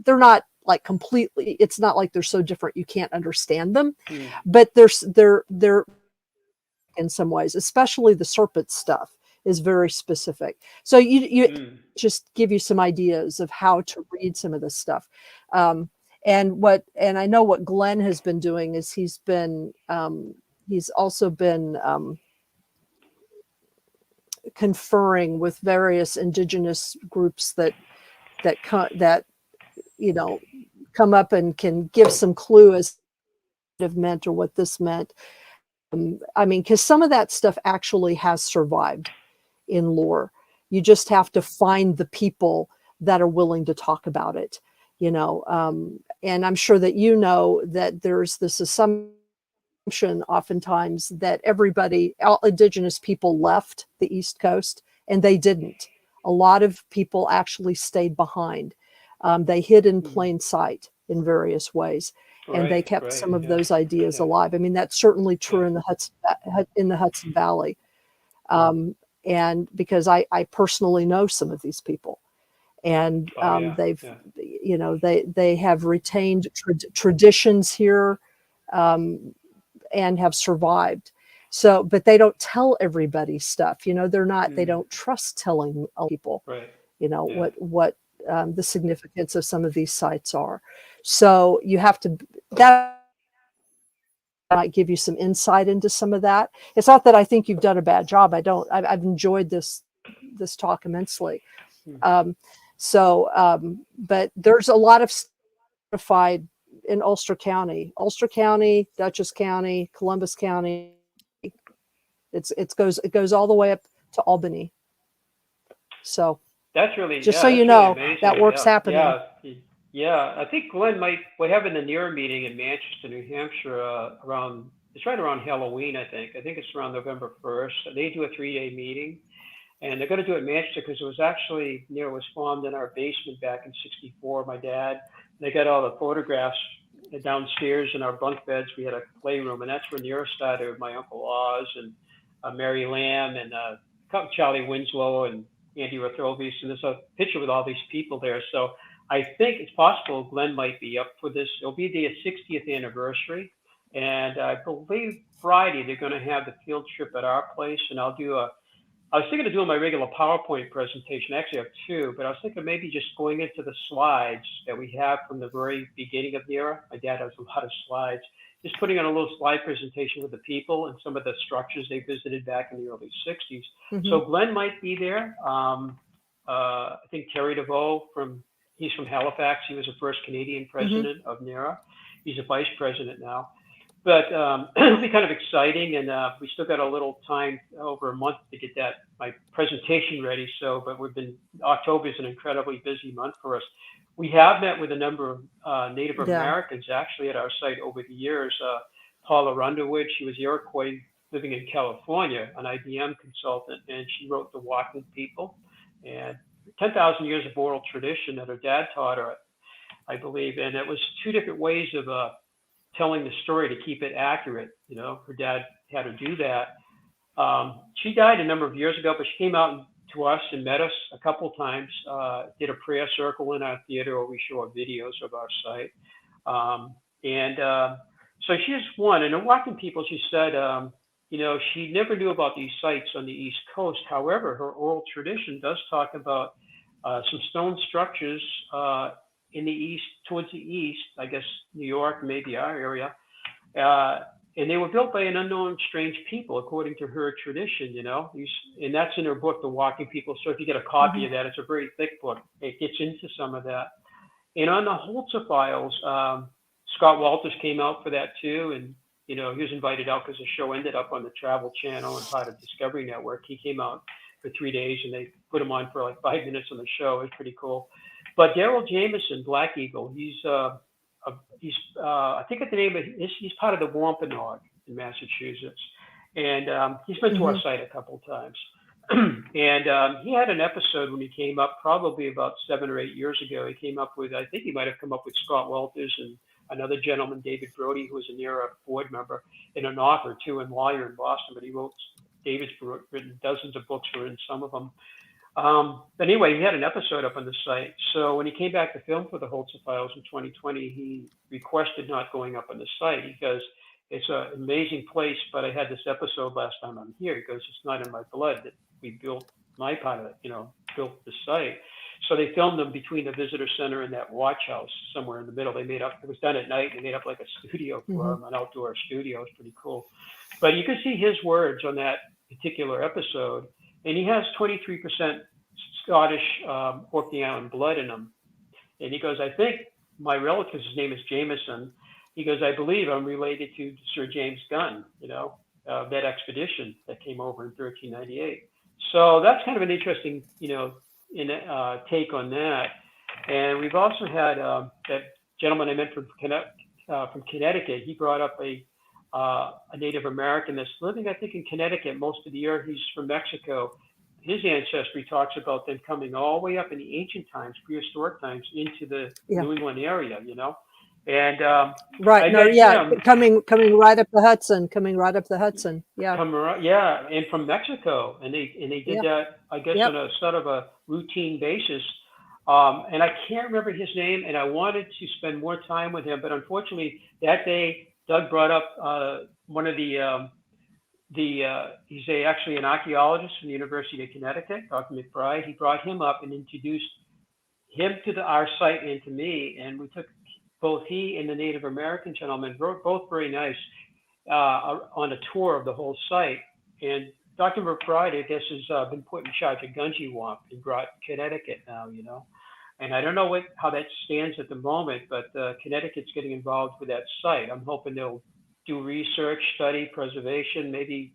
S4: they're not like completely, it's not like they're so different you can't understand them, but they're in some ways, especially the serpent stuff is very specific. So you just give you some ideas of how to read some of this stuff. And I know what Glenn has been doing is he's also been conferring with various indigenous groups that come up and can give some clue as what it meant or what this meant. I mean, because some of that stuff actually has survived in lore. You just have to find the people that are willing to talk about it, and I'm sure that that there's this assumption oftentimes that all indigenous people left the East Coast, and they didn't. A lot of people actually stayed behind. They hid in plain sight in various ways. And they kept some of those ideas alive. I mean, that's certainly true in the Hudson Valley. And because I personally know some of these people, and they have retained traditions here, and have survived. So, but they don't tell everybody stuff. They don't trust telling people, what the significance of some of these sites are. So you have to, that might give you some insight into some of that. It's not that I think you've done a bad job. I've enjoyed this talk immensely. But there's a lot of certified in Ulster County, Dutchess County, Columbus County. It goes all the way up to Albany. So
S3: that's really,
S4: just so you know,
S3: really
S4: that work's happening.
S3: Yeah, I think Glenn we're having the NERA meeting in Manchester, New Hampshire, it's right around Halloween, I think it's around November 1st. They do a 3-day meeting, and they're going to do it in Manchester because it was actually, NERA was formed in our basement back in '64. My dad, they got all the photographs downstairs in our bunk beds. We had a playroom, and that's where NERA started with my Uncle Oz and Mary Lamb and Charlie Winslow and Andy Rothrovis, and there's a picture with all these people there. So I think it's possible Glenn might be up for this. It'll be their 60th anniversary, and I believe Friday they're going to have the field trip at our place, and I was thinking of doing my regular PowerPoint presentation. Actually, I have two, but I was thinking maybe just going into the slides that we have from the very beginning of NERA. My dad has a lot of slides. Just putting on a little slide presentation with the people and some of the structures they visited back in the early 60s. Mm-hmm. So Glenn might be there. I think Terry DeVoe he's from Halifax. He was the first Canadian president of NERA. He's a vice president now. But it'll be kind of exciting, and we still got a little time, over a month, to get my presentation ready. But October is an incredibly busy month for us. We have met with a number of Native Americans actually at our site over the years. Paula Underwood, she was Iroquois living in California, an IBM consultant, and she wrote The Walking People, and 10,000 years of oral tradition that her dad taught her, I believe. And it was two different ways of telling the story to keep it accurate. Her dad had her do that. She died a number of years ago, but she came out to us and met us a couple times, did a prayer circle in our theater where we show our videos of our site. So she's one. And in Walking People, she said, she never knew about these sites on the East Coast. However, her oral tradition does talk about some stone structures in the east, towards the east, I guess New York, maybe our area. And they were built by an unknown strange people, according to her tradition, and that's in her book, The Walking People. So if you get a copy of that, it's a very thick book. It gets into some of that. And on the Holzer Files, Scott Walters came out for that too. And You know, he was invited out because the show ended up on the Travel Channel and part of Discovery Network. He came out for 3 days, and they put him on for like 5 minutes on the show. It was pretty cool. But Daryl Jameson, Black Eagle, I think at the name of he's part of the Wampanoag in Massachusetts, and he's been to our site a couple of times. And he had an episode when he came up, probably about 7 or 8 years ago. He came up with, I think he might have come up with Scott Walters and another gentleman, David Brody, who was an era board member and an author too, and lawyer in Boston. But David's written dozens of books, were in some of them. But anyway, he had an episode up on the site. So when he came back to film for the Holzer Files in 2020, he requested not going up on the site because it's an amazing place. But I had this episode last time I'm here because it's not in my blood that we built my part of it, built the site. So they filmed them between the visitor center and that watch house somewhere in the middle. It was done at night. They made up like a studio for him, an outdoor studio. It's pretty cool. But you can see his words on that particular episode. And he has 23% Scottish Orkney Island blood in him. And he goes, I think my relative, his name is Jameson. He goes, I believe I'm related to Sir James Gunn, that expedition that came over in 1398. So that's kind of an interesting, take on that. And we've also had that gentleman I met from Connecticut. He brought up a Native American that's living, I think, in Connecticut most of the year. He's from Mexico. His ancestry talks about them coming all the way up in the ancient times, prehistoric times, into the New England area, And
S4: coming right up the Hudson,
S3: and from Mexico, and they did that, I guess, on a sort of a routine basis. And I can't remember his name, and I wanted to spend more time with him, but unfortunately that day Doug brought up one of he's actually an archaeologist from the University of Connecticut, Dr. McBride. He brought him up and introduced him to our site and to me, and we took both he and the Native American gentleman, both very nice, on a tour of the whole site. And Dr. McBride, I guess, has been put in charge of Gunji Wamp in Connecticut now, And I don't know how that stands at the moment, but Connecticut's getting involved with that site. I'm hoping they'll do research, study, preservation, maybe,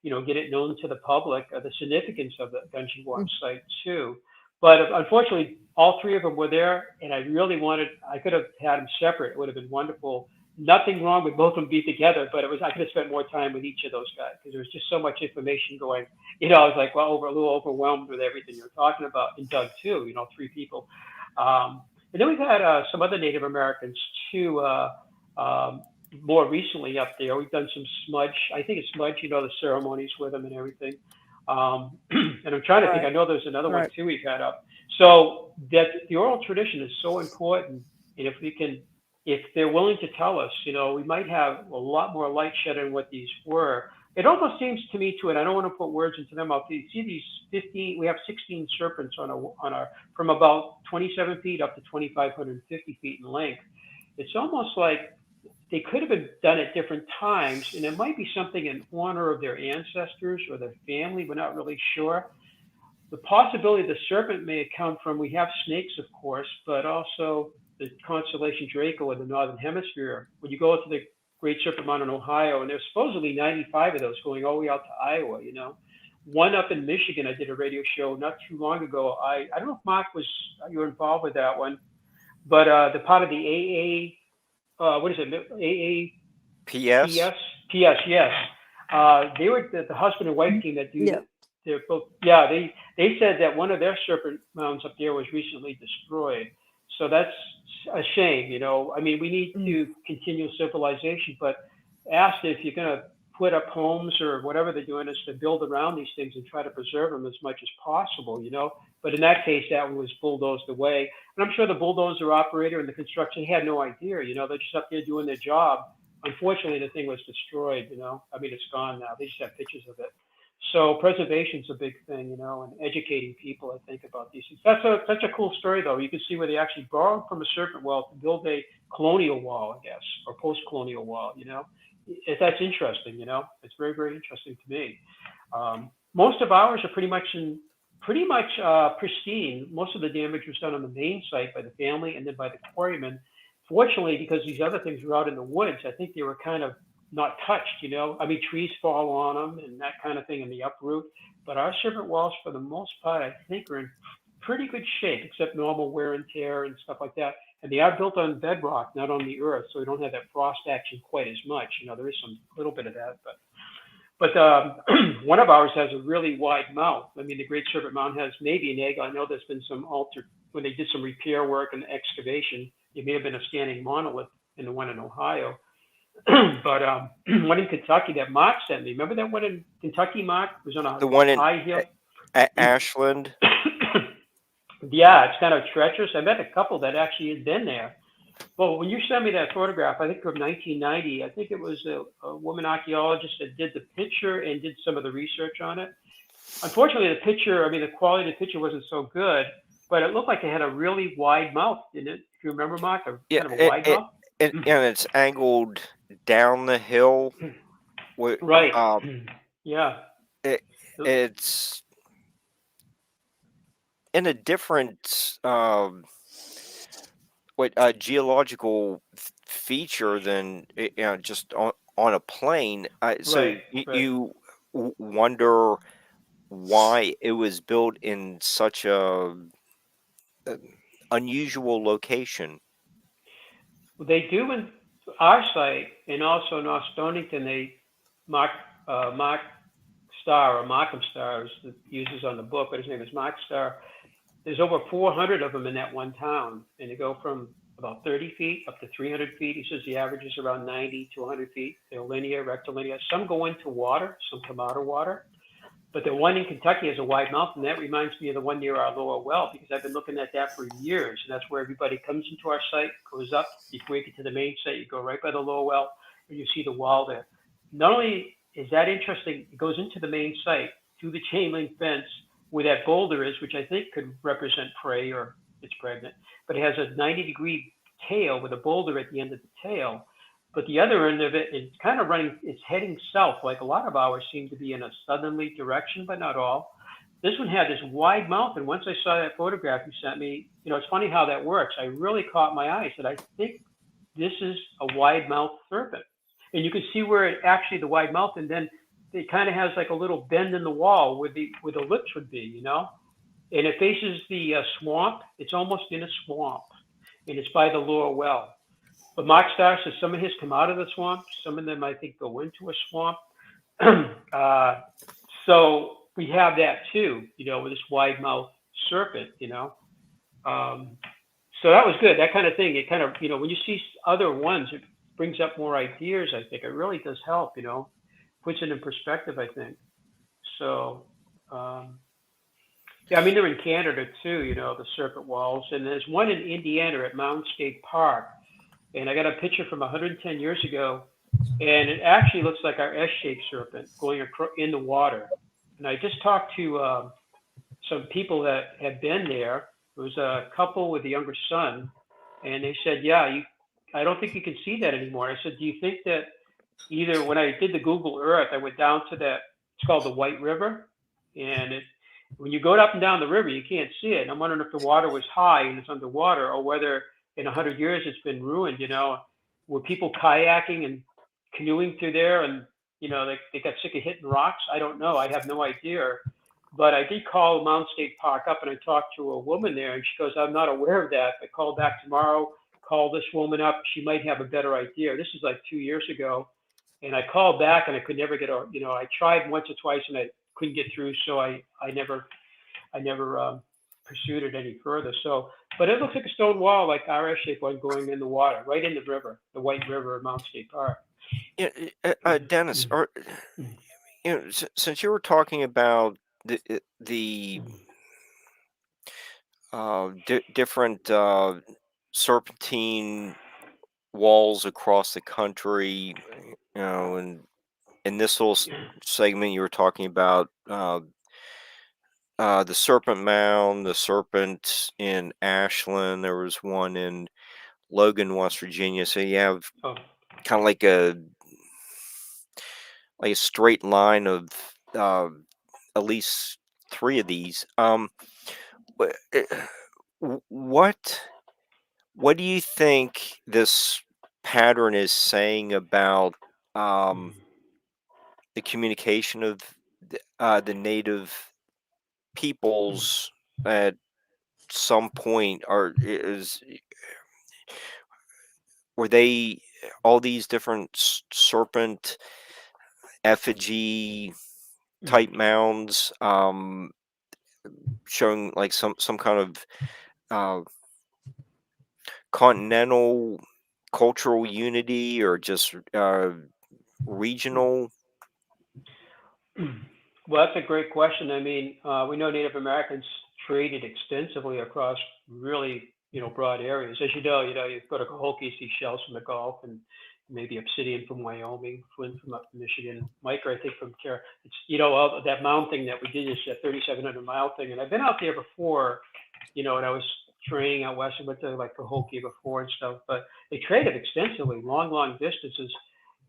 S3: get it known to the public, the significance of the Gunji Wamp site too. But unfortunately, all three of them were there, and I could have had them separate. It would have been wonderful. Nothing wrong with both of them being together, but I could have spent more time with each of those guys because there was just so much information going. I was like, a little overwhelmed with everything you're talking about. And Doug too, 3 people. And then we've had some other Native Americans too, more recently up there. We've done some smudge. I think it's smudge, the ceremonies with them and everything. And I'm trying to think, I know there's another one too we've had up. So that the oral tradition is so important. And if they're willing to tell us, we might have a lot more light shed on what these were. It almost seems to me and I don't want to put words into their mouth. You see these we have 16 serpents from about 27 feet up to 2,550 feet in length. It's almost like they could have been done at different times, and it might be something in honor of their ancestors or their family. We're not really sure. The possibility the serpent may have come from, we have snakes, of course, but also the constellation Draco in the Northern Hemisphere. When you go to the Great Serpent Mound in Ohio, and there's supposedly 95 of those going all the way out to Iowa, One up in Michigan, I did a radio show not too long ago. I don't know if Mark you were involved with that one, but the part of the AA, what is it?
S2: PS?
S3: PS, yes. They were the husband and wife team that do.
S4: Yeah.
S3: They're both. Yeah, they said that one of their serpent mounds up there was recently destroyed. So that's a shame. We need to continue civilization, but ask if you're going to put up homes or whatever they're doing is to build around these things and try to preserve them as much as possible. But in that case, that one was bulldozed away. And I'm sure the bulldozer operator and the construction had no idea, they're just up there doing their job. Unfortunately, the thing was destroyed, it's gone now. They just have pictures of it. So preservation's a big thing, and educating people, I think, about these things. That's such a cool story, though. You can see where they actually borrowed from a serpent well to build a colonial wall, I guess, or post-colonial wall, That's interesting, It's very, very interesting to me. Most of ours are pretty much pristine. Most of the damage was done on the main site by the family and then by the quarrymen. Fortunately, because these other things were out in the woods, I think they were kind of not touched, you know. I mean, trees fall on them and that kind of thing, and the uproot. But our serpent walls, for the most part, I think are in pretty good shape, except normal wear and tear and stuff like that. And they are built on bedrock, not on the earth, so we don't have that frost action quite as much. You know, there is some little bit of that, but one of ours has a really wide mouth. I mean, the Great Serpent Mound has maybe an egg. I know there's been some altered when they did some repair work and excavation. It may have been a standing monolith in the one in Ohio. But one in Kentucky that Mark sent me. Remember that one in Kentucky, Mark? It was on a
S2: The one in
S3: high hill.
S2: Ashland.
S3: Yeah, it's kind of treacherous. I met a couple that actually had been there. Well, when you sent me that photograph, I think from 1990, I think it was a woman archaeologist that did the picture and did some of the research on it. Unfortunately, the picture, I mean, the quality of the picture wasn't so good, but it looked like it had a really wide mouth, didn't it? If you remember, Mark,
S2: Yeah,
S3: kind of a wide mouth.
S2: and it's angled down the hill.
S3: Right.
S2: Um,
S3: Yeah.
S2: it's in a different geological feature than just on a plane. So you wonder why it was built in such a unusual location.
S3: Well, they do in our site and also in North Stonington. They Mark Starr or Markham Starr is the uses on the book, but his name is Mark Starr. There's over 400 of them in that one town, and they go from about 30 feet up to 300 feet. He says the average is around 90 to 100 feet. They're linear, rectilinear. Some go into water, some come out of water. But the one in Kentucky has a wide mouth, and that reminds me of the one near our lower well, because I've been looking at that for years. And that's where everybody comes into our site, goes up. Before you get to the main site, you go right by the lower well, and you see the wall there. Not only is that interesting, it goes into the main site through the chain link fence where that boulder is, which I think could represent prey or it's pregnant, but it has a 90-degree tail with a boulder at the end of the tail. But the other end of it, it's kind of running, it's heading south, like a lot of ours seem to be in a southerly direction, but not all. This one had this wide mouth, and once I saw that photograph you sent me, you know, it's funny how that works. I really caught my eye. I said, I think this is a wide mouth serpent. And you can see where it actually, the wide mouth, and then it kind of has like a little bend in the wall where the lips would be, you know? And it faces the swamp. It's almost in a swamp, and it's by the lower well. But Mark Starr says some of his come out of the swamp. Some of them, I think, go into a swamp. So we have that too, you know, with this wide mouth serpent, you know. So that was good. That kind of thing. It kind of, you know, when you see other ones, it brings up more ideas. I think it really does help, you know, puts it in perspective, I think. So, yeah, I mean, they're in Canada too, you know, the serpent walls. And there's one in Indiana at Mound State Park. And I got a picture from 110 years ago, and it actually looks like our S-shaped serpent going in the water. And I just talked to some people that had been there. It was a couple with a younger son, and they said, yeah, I don't think you can see that anymore. I said, do you think that either when I did the Google Earth, I went down to that, it's called the White River, and when you go up and down the river, you can't see it. And I'm wondering if the water was high and it's underwater, or whether in 100 years it's been ruined, you know. Were people kayaking and canoeing through there and, you know, they got sick of hitting rocks? I don't know. I have no idea. But I did call Mount State Park up and I talked to a woman there, and she goes, I'm not aware of that. I call back tomorrow, call this woman up. She might have a better idea. This is like 2 years ago. And I called back and I could never get a, you know, I tried once or twice and I couldn't get through. So I never pursued it any further. So, but it looks like a stone wall, like our S-shaped one going in the water, right in the river, the White River of Mount State Park.
S2: Yeah, Dennis, since you were talking about the different serpentine walls across the country, you know, and in this little segment you were talking about the Serpent Mound, the serpent in Ashland. There was one in Logan, West Virginia. So you have kind of like a straight line of at least 3 of these. What do you think this pattern is saying about the communication of the native peoples at some point were they all these different serpent effigy type mounds, showing like some kind of continental cultural unity, or just regional?
S3: Well, that's a great question. I mean, we know Native Americans traded extensively across really, broad areas. As you go to Cahokia, see shells from the Gulf, and maybe obsidian from Wyoming, flint from up from Michigan, mica, I think, from Care. It's, all that mound thing that we did, is that 3,700-mile thing. And I've been out there before, and I was training out west. I went to like Cahokia before and stuff, but they traded extensively, long distances.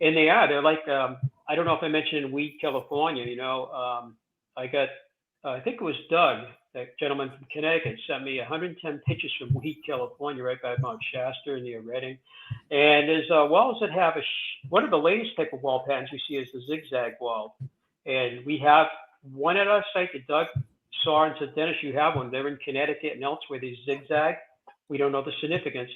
S3: And they're like, I don't know if I mentioned Weed, California. I got, I think it was Doug, that gentleman from Connecticut, sent me 110 pictures from Weed, California, right by Mount Shasta near Redding. And there's walls that have one of the latest type of wall patterns we see is the zigzag wall. And we have one at our site that Doug saw and said, Dennis, you have one. They're in Connecticut and elsewhere. They zigzag. We don't know the significance,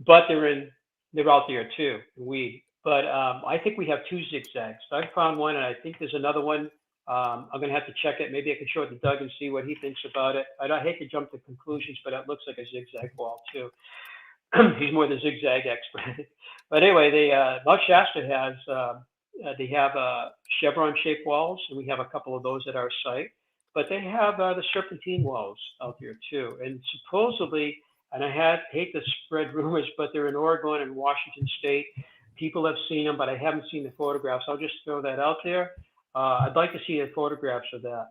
S3: but they're out there too, Weed. But I think we have two zigzags. Doug found one, and I think there's another one. I'm going to have to check it. Maybe I can show it to Doug and see what he thinks about it. I hate to jump to conclusions, but it looks like a zigzag wall too. He's more the zigzag expert. But anyway, Mount Shasta they have chevron-shaped walls, and we have a couple of those at our site. But they have the serpentine walls out there too. And supposedly, and I hate to spread rumors, but they're in Oregon and Washington State. People have seen them, but I haven't seen the photographs. I'll just throw that out there. I'd like to see the photographs of that.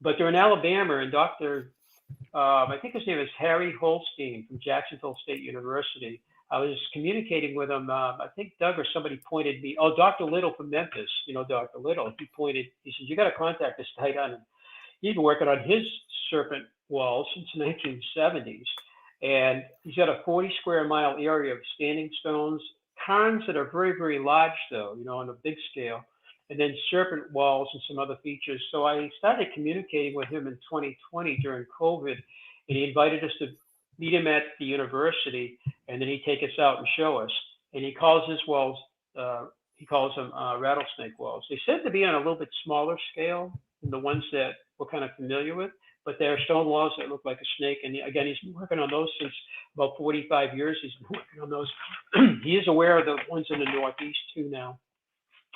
S3: But they're in Alabama, and I think his name is Harry Holstein from Jacksonville State University. I was communicating with him. I think Doug or somebody pointed me. Oh, Dr. Little from Memphis. Dr. Little. He said, you got to contact this guy on. He's been working on his serpent wall since the 1970s. And he's got a 40 square mile area of standing stones, cairns that are very, very large, though, on a big scale, and then serpent walls and some other features. So I started communicating with him in 2020 during COVID, and he invited us to meet him at the university, and then he'd take us out and show us. And he calls his walls, he calls them rattlesnake walls. They said to be on a little bit smaller scale than the ones that we're kind of familiar with, but they're stone walls that look like a snake. And again, he's been working on those since about 45 years. He's been working on those. He is aware of the ones in the Northeast too now.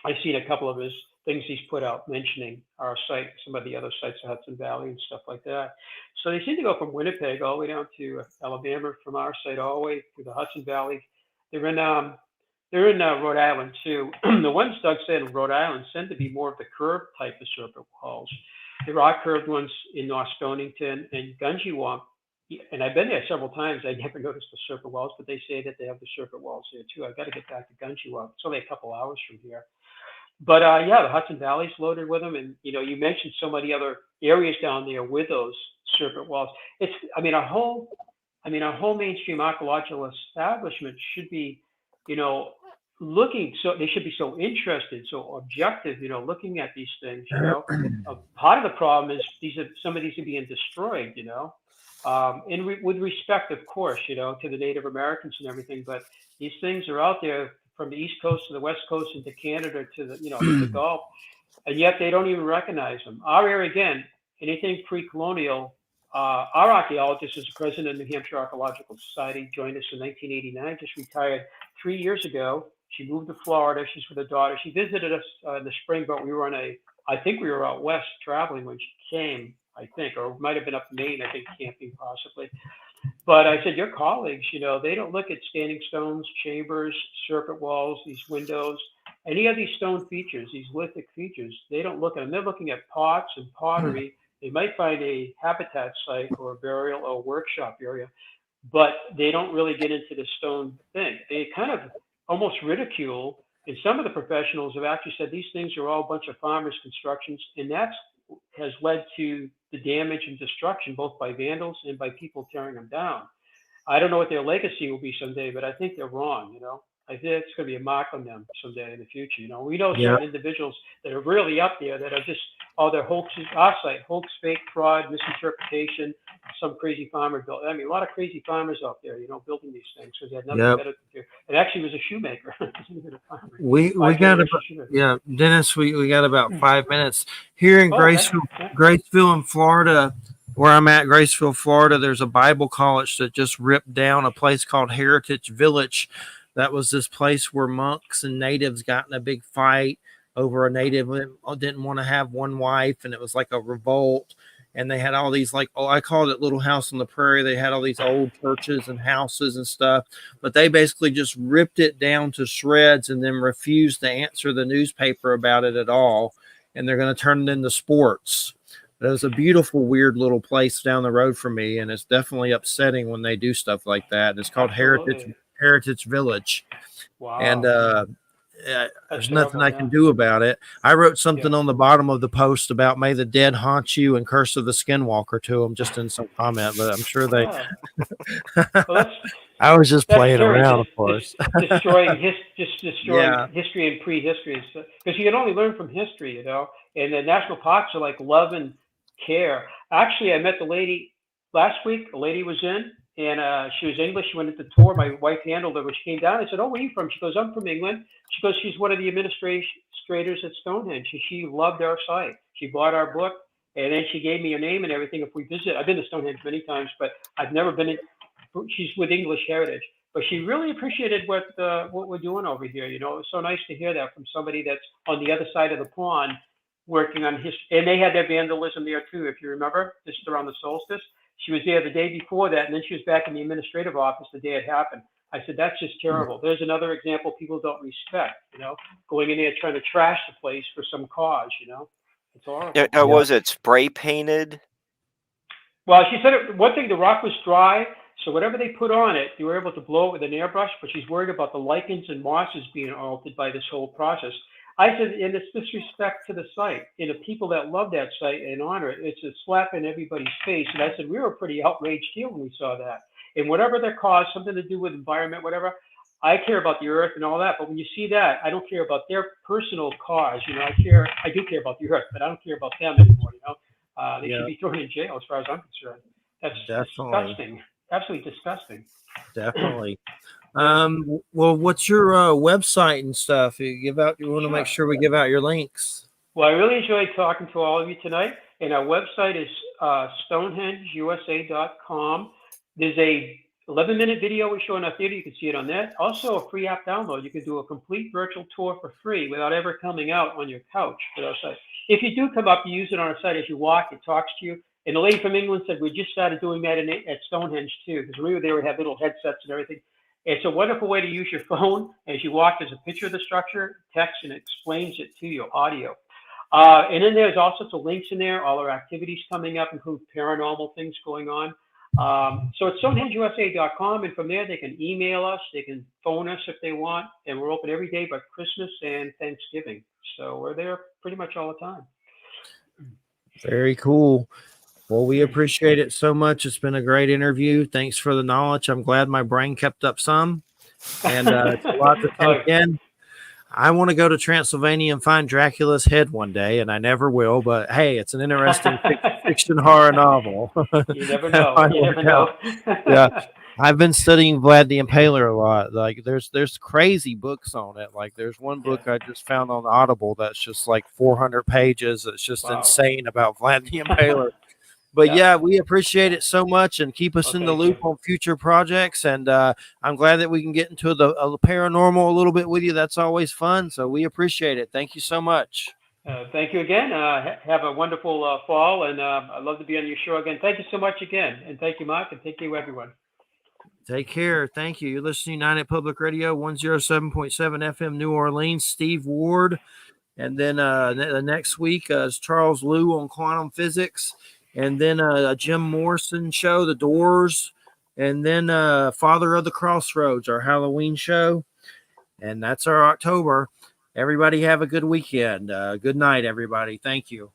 S3: I've seen a couple of his things he's put out mentioning our site, some of the other sites, the Hudson Valley and stuff like that. So they seem to go from Winnipeg all the way down to Alabama, from our site all the way through the Hudson Valley. They're in Rhode Island too. The ones Doug said in Rhode Island tend to be more of the curved type of serpent walls. There are curved ones in North Stonington and Gunjiwamp, and I've been there several times. I never noticed the serpent walls, but they say that they have the serpent walls there too. I've got to get back to Gunjiwamp. It's only a couple hours from here. But the Hudson Valley's loaded with them, and you mentioned so many other areas down there with those serpent walls. Our whole mainstream archaeological establishment should be, looking, so they should be so interested, so objective, looking at these things. Part of the problem is some of these are being destroyed, and with respect, of course, to the Native Americans and everything. But these things are out there from the East Coast to the West Coast into Canada to the to the Gulf, and yet they don't even recognize them. Our area, again, anything pre-colonial. Our archaeologist is the president of the New Hampshire Archaeological Society, joined us in 1989, just retired 3 years ago. She moved to Florida. She's with her daughter. She visited us in the spring, but we were I think we were out west traveling when she came, I think, or it might have been up Maine, I think, camping possibly. But I said, your colleagues, they don't look at standing stones, chambers, serpent walls, these windows, any of these stone features, these lithic features. They don't look at them. They're looking at pots and pottery. They might find a habitat site or a burial or workshop area, but they don't really get into the stone thing. They kind of almost ridicule, and some of the professionals have actually said these things are all a bunch of farmers' constructions, and that has led to the damage and destruction, both by vandals and by people tearing them down. I don't know what their legacy will be someday, but I think they're wrong, I think it's going to be a mark on them someday in the future. You know, we know
S1: Yeah.
S3: certain individuals that are really up there that are just all their hoaxes, our site, hoax, fake, fraud, misinterpretation. Some crazy farmer built. I mean, a lot of crazy farmers out there, you know, building these things because they had nothing
S1: Yep.
S3: better to do. And actually, was a shoemaker. Even a farmer.
S1: We got
S3: Five-generation
S1: about,
S3: shoemaker.
S1: yeah, Dennis, we got about 5 minutes here in
S3: Oh, okay.
S1: Graceville in Florida, where I'm at, Graceville, Florida. There's a Bible college that just ripped down a place called Heritage Village. That was this place where monks and natives got in a big fight over a native that didn't want to have one wife, and it was like a revolt. And they had all these, like, oh, I called it Little House on the Prairie. They had all these old churches and houses and stuff, but they basically just ripped it down to shreds and then refused to answer the newspaper about it at all. And they're going to turn it into sports. But it was a beautiful, weird little place down the road from me, and it's definitely upsetting when they do stuff like that. And it's called Heritage Village.
S3: Wow.
S1: And there's
S3: terrible,
S1: nothing I can do about it. I wrote something on the bottom of the post about "May the dead haunt you" and "Curse of the Skinwalker" to them, just in some comment. But I'm sure they.
S3: Well,
S1: I was just playing
S3: scary.
S1: around, of course.
S3: destroying history and prehistory, because you can only learn from history, you know. And the national parks are like love and care. Actually, I met the lady last week. A lady was in, and she was English. She went into the tour. My wife handled her. When she came down, I said, "Oh, where are you from?" She goes, "I'm from England." She goes, "She's one of the administrators at Stonehenge. She loved our site. She bought our book, and then she gave me her name and everything. If we visit, I've been to Stonehenge many times, but I've never been in. She's with English Heritage, but she really appreciated what we're doing over here. You know, it was so nice to hear that from somebody that's on the other side of the pond, working on history. And they had their vandalism there too, if you remember, just around the solstice. She was there the day before that, and then she was back in the administrative office the day it happened. I said, that's just terrible. There's another example people don't respect, you know, going in there trying to trash the place for some cause, you know. It's horrible.
S2: Was it spray painted?
S3: Well, she said one thing, the rock was dry, so whatever they put on it, they were able to blow it with an airbrush, but she's worried about the lichens and mosses being altered by this whole process. I said, and it's disrespect to the site and the people that love that site and honor it. It's a slap in everybody's face. And I said, we were pretty outraged here when we saw that. And whatever their cause, something to do with environment, whatever, I care about the earth and all that. But when you see that, I don't care about their personal cause. You know, I do care about the earth, but I don't care about them anymore. You know, they should be thrown in jail as far as I'm concerned. That's disgusting. Absolutely disgusting.
S1: Definitely. Well, what's your website and stuff? You want to make sure we give out your links.
S3: Well, I really enjoyed talking to all of you tonight. And our website is StonehengeUSA.com. There's a 11-minute video we show in our theater. You can see it on that. Also, a free app download. You can do a complete virtual tour for free without ever coming out on your couch with our site. If you do come up, you use it on our site as you walk. It talks to you. And the lady from England said we just started doing that at Stonehenge too, because we were there. We have little headsets and everything. It's a wonderful way to use your phone as you walk. There's a picture of the structure, text, and it explains it to you, audio. And then there's all sorts of links in there. All our activities coming up include paranormal things going on. So it's StonehengeUSA.com, and from there they can email us, they can phone us if they want, and we're open every day but Christmas and Thanksgiving. So we're there pretty much all the time.
S1: Very cool. Well, we appreciate it so much. It's been a great interview. Thanks for the knowledge. I'm glad my brain kept up some. And it's a lot to take in. I want to go to Transylvania and find Dracula's head one day, and I never will. But hey, it's an interesting fiction horror novel.
S3: You never know. You never know.
S1: Yeah, I've been studying Vlad the Impaler a lot. Like, there's crazy books on it. Like, there's one book I just found on Audible that's just like 400 pages. It's just insane about Vlad the Impaler. But yeah, we appreciate it so much, and keep us in the loop on future projects. And I'm glad that we can get into the paranormal a little bit with you. That's always fun. So we appreciate it. Thank you so much.
S3: Thank you again. Have a wonderful fall, and I'd love to be on your show again. Thank you so much again. And thank you, Mark, and thank you, everyone.
S1: Take care. Thank you. You're listening to United Public Radio, 107.7 FM, New Orleans. Steve Ward. And then the next week is Charles Liu on quantum physics. And then a Jim Morrison show, The Doors, and then Father of the Crossroads, our Halloween show. And that's our October. Everybody have a good weekend. Good night, everybody. Thank you.